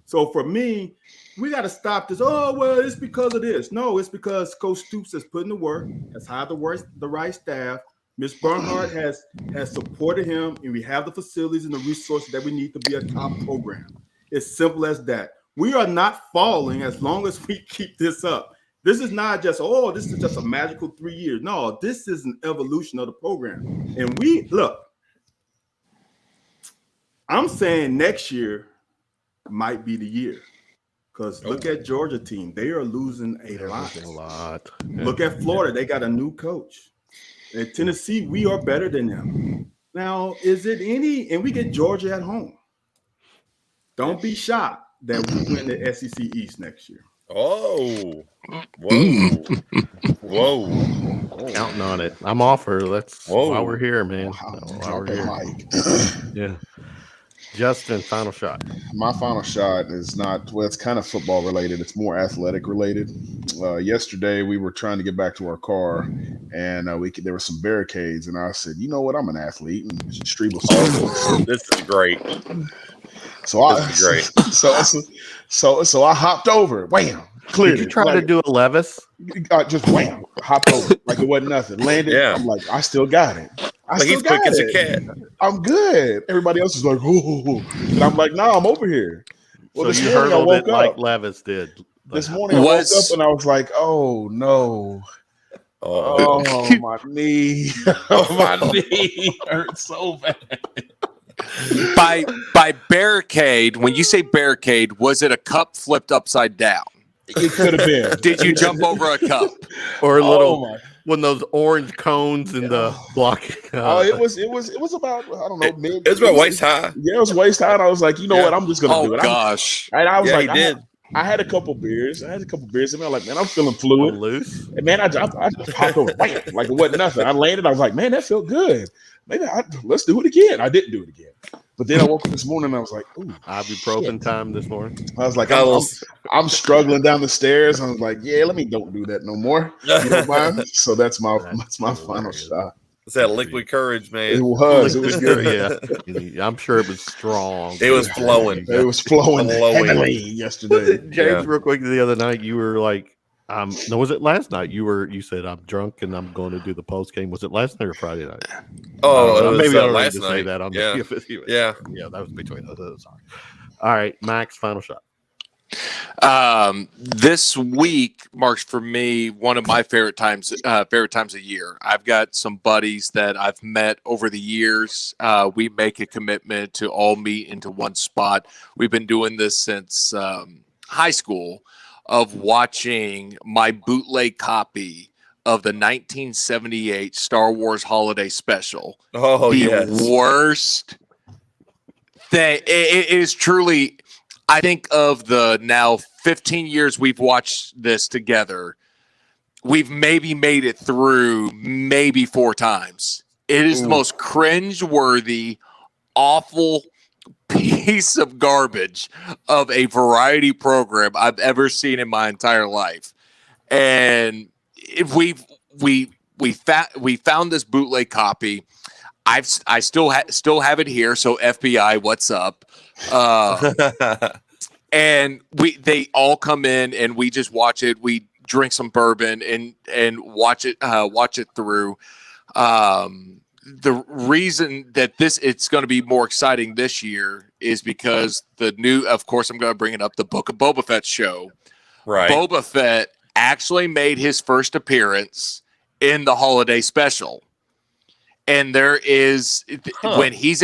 So for me, we got to stop this. Oh, well, it's because of this. No, it's because Coach Stoops has put in the work, has hired the right staff. Miss Bernhardt has supported him, and we have the facilities and the resources that we need to be a top program. It's simple as that. We are not falling as long as we keep this up. This is not just, this is just a magical 3 years. No, this is an evolution of the program. And I'm saying next year might be the year. Because look at Georgia team. They are losing a lot. Look at Florida. They got a new coach. At Tennessee, we are better than them. Now, is it and we get Georgia at home. Don't be shocked that we win the SEC East next year. Oh. Whoa. Counting on it. I'm off her. That's why we're here, man. Why we're here. Yeah. Justin, final shot. My final shot is it's kind of football related. It's more athletic related. Yesterday, we were trying to get back to our car, and there were some barricades, and I said, you know what? I'm an athlete. And Street was This is great. So I hopped over. Wham! Cleared. Did you try to do a Levis? Just wham! Hopped over like it wasn't nothing. Landed. Yeah. I'm like, I still got it. He's quick as a cat. I'm good. Everybody else is like, ooh. And I'm like, no, I'm over here. Well, so you hurdled it like Levis did. This morning I woke up and I was like, oh no. Oh my knee. My knee hurts so bad. By barricade, when you say barricade, was it a cup flipped upside down? It could have been. Did you jump over a cup? Or a little one of those orange cones in the block. It was about, I don't know, it was about waist high. Yeah, it was waist high. And I was like, you know what, I'm just gonna do it. Oh gosh. And I was like, I had a couple beers. And I'm like, man, I'm feeling fluid. Loose. And man, I just hopped over like it wasn't nothing. I landed. I was like, man, that felt good. Maybe let's do it again. I didn't do it again. But then I woke up this morning and I was like, ooh, Ibuprofen time this morning. I was like, Got a little- I'm struggling down the stairs. I was like, yeah, don't do that no more. You don't mind? So that's my final hilarious. shot. It's that liquid courage, man. It was good. Yeah. I'm sure it was strong. It was flowing. It was flowing Flowing. heavily yesterday. James, Yeah. real quick, the other night you were like, no, was it last night? You said I'm drunk and I'm going to do the post game. Was it last night or Friday night? Oh, it was, maybe I don't last need to night. say that on Yeah. the Yeah. yeah, that was between us. Sorry. All right, Max, final shot. This week marks for me one of my favorite times of year. I've got some buddies that I've met over the years. We make a commitment to all meet into one spot. We've been doing this since high school, of watching my bootleg copy of the 1978 Star Wars Holiday Special. Oh, The yes. worst thing. It is truly, I think, of the now 15 years we've watched this together, we've maybe made it through maybe 4 times. It is the most cringe-worthy, awful piece of garbage of a variety program I've ever seen in my entire life. And if we found this bootleg copy. I still have it here. So FBI, what's up? And they all come in and we just watch it. We drink some bourbon and watch it through. The reason that it's going to be more exciting this year is because of course, I'm going to bring it up, the Book of Boba Fett show. Right. Boba Fett actually made his first appearance in the holiday special. And there is when he's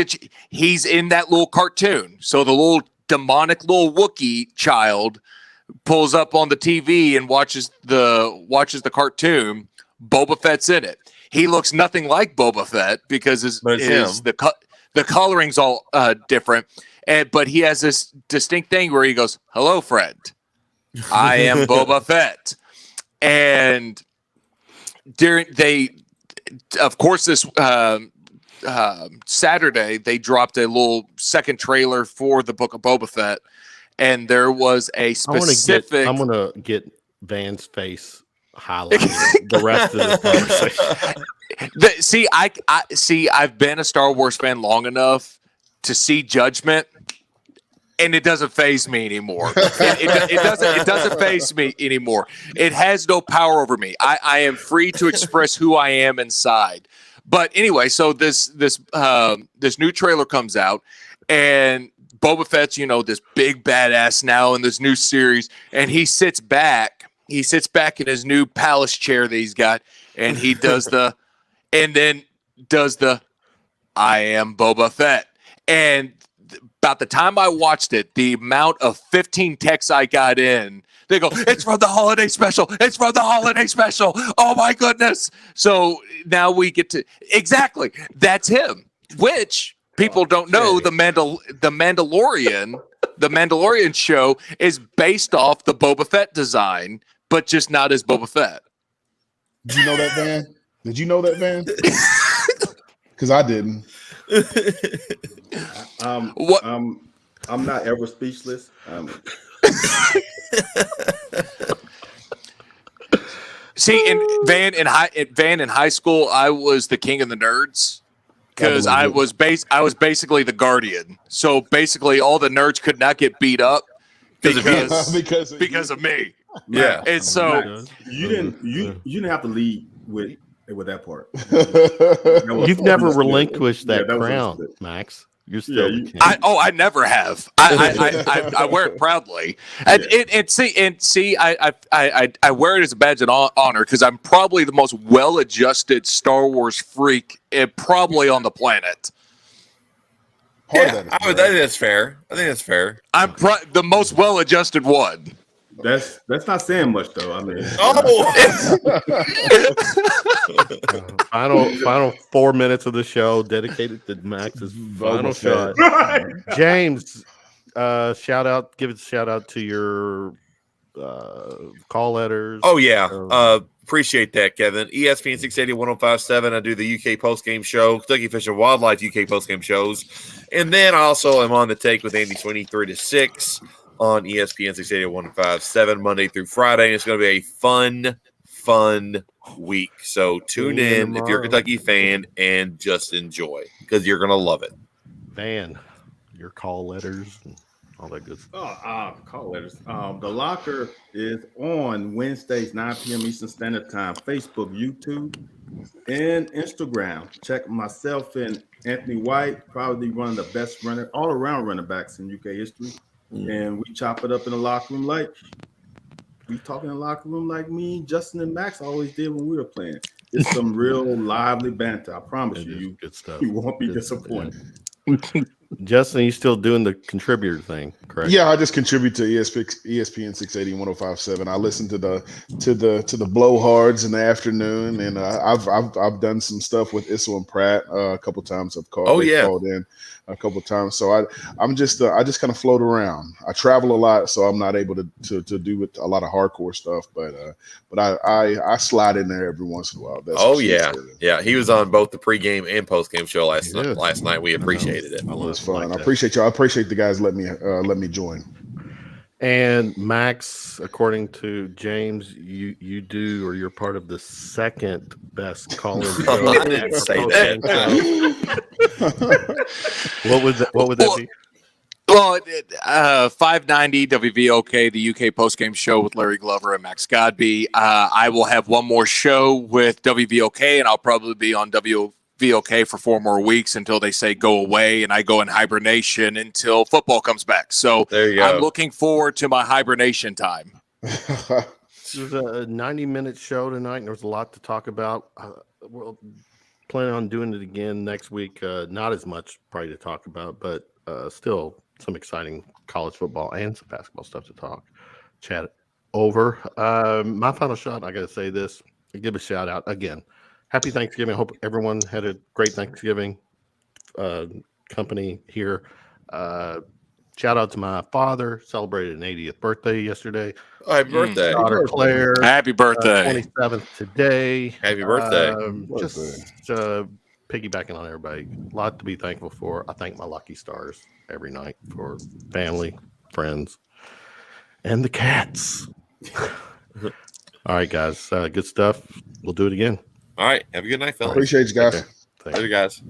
in that little cartoon. So the little demonic little Wookiee child pulls up on the TV and watches the cartoon. Boba Fett's in it. He looks nothing like Boba Fett because the coloring's all different. But he has this distinct thing where he goes, "Hello, friend. I am Boba Fett." And of course, this Saturday they dropped a little second trailer for the Book of Boba Fett, and there was a specific. I'm gonna get Van's face highlighted the rest of the conversation. I've been a Star Wars fan long enough to see Judgment, and it doesn't faze me anymore. It doesn't faze me anymore. It has no power over me. I am free to express who I am inside. But anyway, so this new trailer comes out, and Boba Fett's, this big badass now in this new series, and he sits back in his new palace chair that he's got, and he does the I am Boba Fett. And about the time I watched it, the amount of 15 texts I got in, they go, "It's from the holiday special. It's from the holiday special. Oh my goodness." So now we get to, exactly, that's him, which people don't know. The Mandalorian show is based off the Boba Fett design, but just not as Boba Fett. Did you know that, Van? Did you know that, Van? Because I didn't. What? I'm not ever speechless. See, in high school, I was the king of the nerds because I was basically the guardian. So basically, all the nerds could not get beat up because of me. Yeah. And so you didn't have to lead with that part. You've never relinquished that was crown, understood. Max. You're still the king. I never have. I wear it proudly, and I wear it as a badge of honor because I'm probably the most well-adjusted Star Wars freak probably on the planet. Yeah, I think that's fair. I'm the most well-adjusted one. That's not saying much though. I mean, Final 4 minutes of the show dedicated to Max's final shot. James, shout out! Give a shout out to your call letters. Oh yeah. Appreciate that, Kevin. ESPN 680 1057. I do the UK postgame show, Kentucky Fish and Wildlife UK postgame shows. And then I also am on the take with Andy Sweeney 3 to 6 on ESPN 680 1057 Monday through Friday. And it's going to be a fun week. So tune in if you're a Kentucky fan and just enjoy because you're going to love it. Man, your call letters and all that good stuff. Call letters. The Locker is on Wednesdays, 9 p.m. Eastern Standard Time. Facebook, YouTube, and Instagram. Check myself and Anthony White, probably one of the best all-around running backs in UK history. And we chop it up in the locker room like we talk in the locker room like me, Justin, and Max always did when we were playing. It's some real lively banter. I promise you. Good stuff. You won't be disappointed. Justin, you still doing the contributor thing, correct? Yeah, I just contribute to ESPN 680 1057. I listen to the blowhards in the afternoon, and I've done some stuff with Issel and Pratt a couple times. I've called in a couple times, so I just kind of float around. I travel a lot, so I'm not able to do a lot of hardcore stuff, but I slide in there every once in a while. Yeah. He was on both the pregame and postgame show last night. We appreciated it. It was fun. Like I appreciate y'all. I appreciate the guys let me join. And Max, according to James, you're part of the second best calling show. I didn't say that. What would that be? Well, 590 WVOK, the UK postgame show with Larry Glover and Max Godby. I will have one more show with WVOK, and I'll probably be on WVOK for 4 more weeks until they say go away, and I go in hibernation until football comes back. So there you go. I'm looking forward to my hibernation time. This was a 90-minute show tonight, and there was a lot to talk about. We'll plan on doing it again next week. Not as much probably to talk about, but still some exciting college football and some basketball stuff to chat over. My final shot, I got to say this, give a shout out again. Happy Thanksgiving. I hope everyone had a great Thanksgiving company here. Shout out to my father, celebrated an 80th birthday yesterday. Happy birthday. Daughter Claire. Happy birthday. 27th today. Happy birthday. Just piggybacking on everybody. A lot to be thankful for. I thank my lucky stars every night for family, friends, and the cats. All right, guys. Good stuff. We'll do it again. All right. Have a good night, fellas. Appreciate you guys. Okay. Later, guys.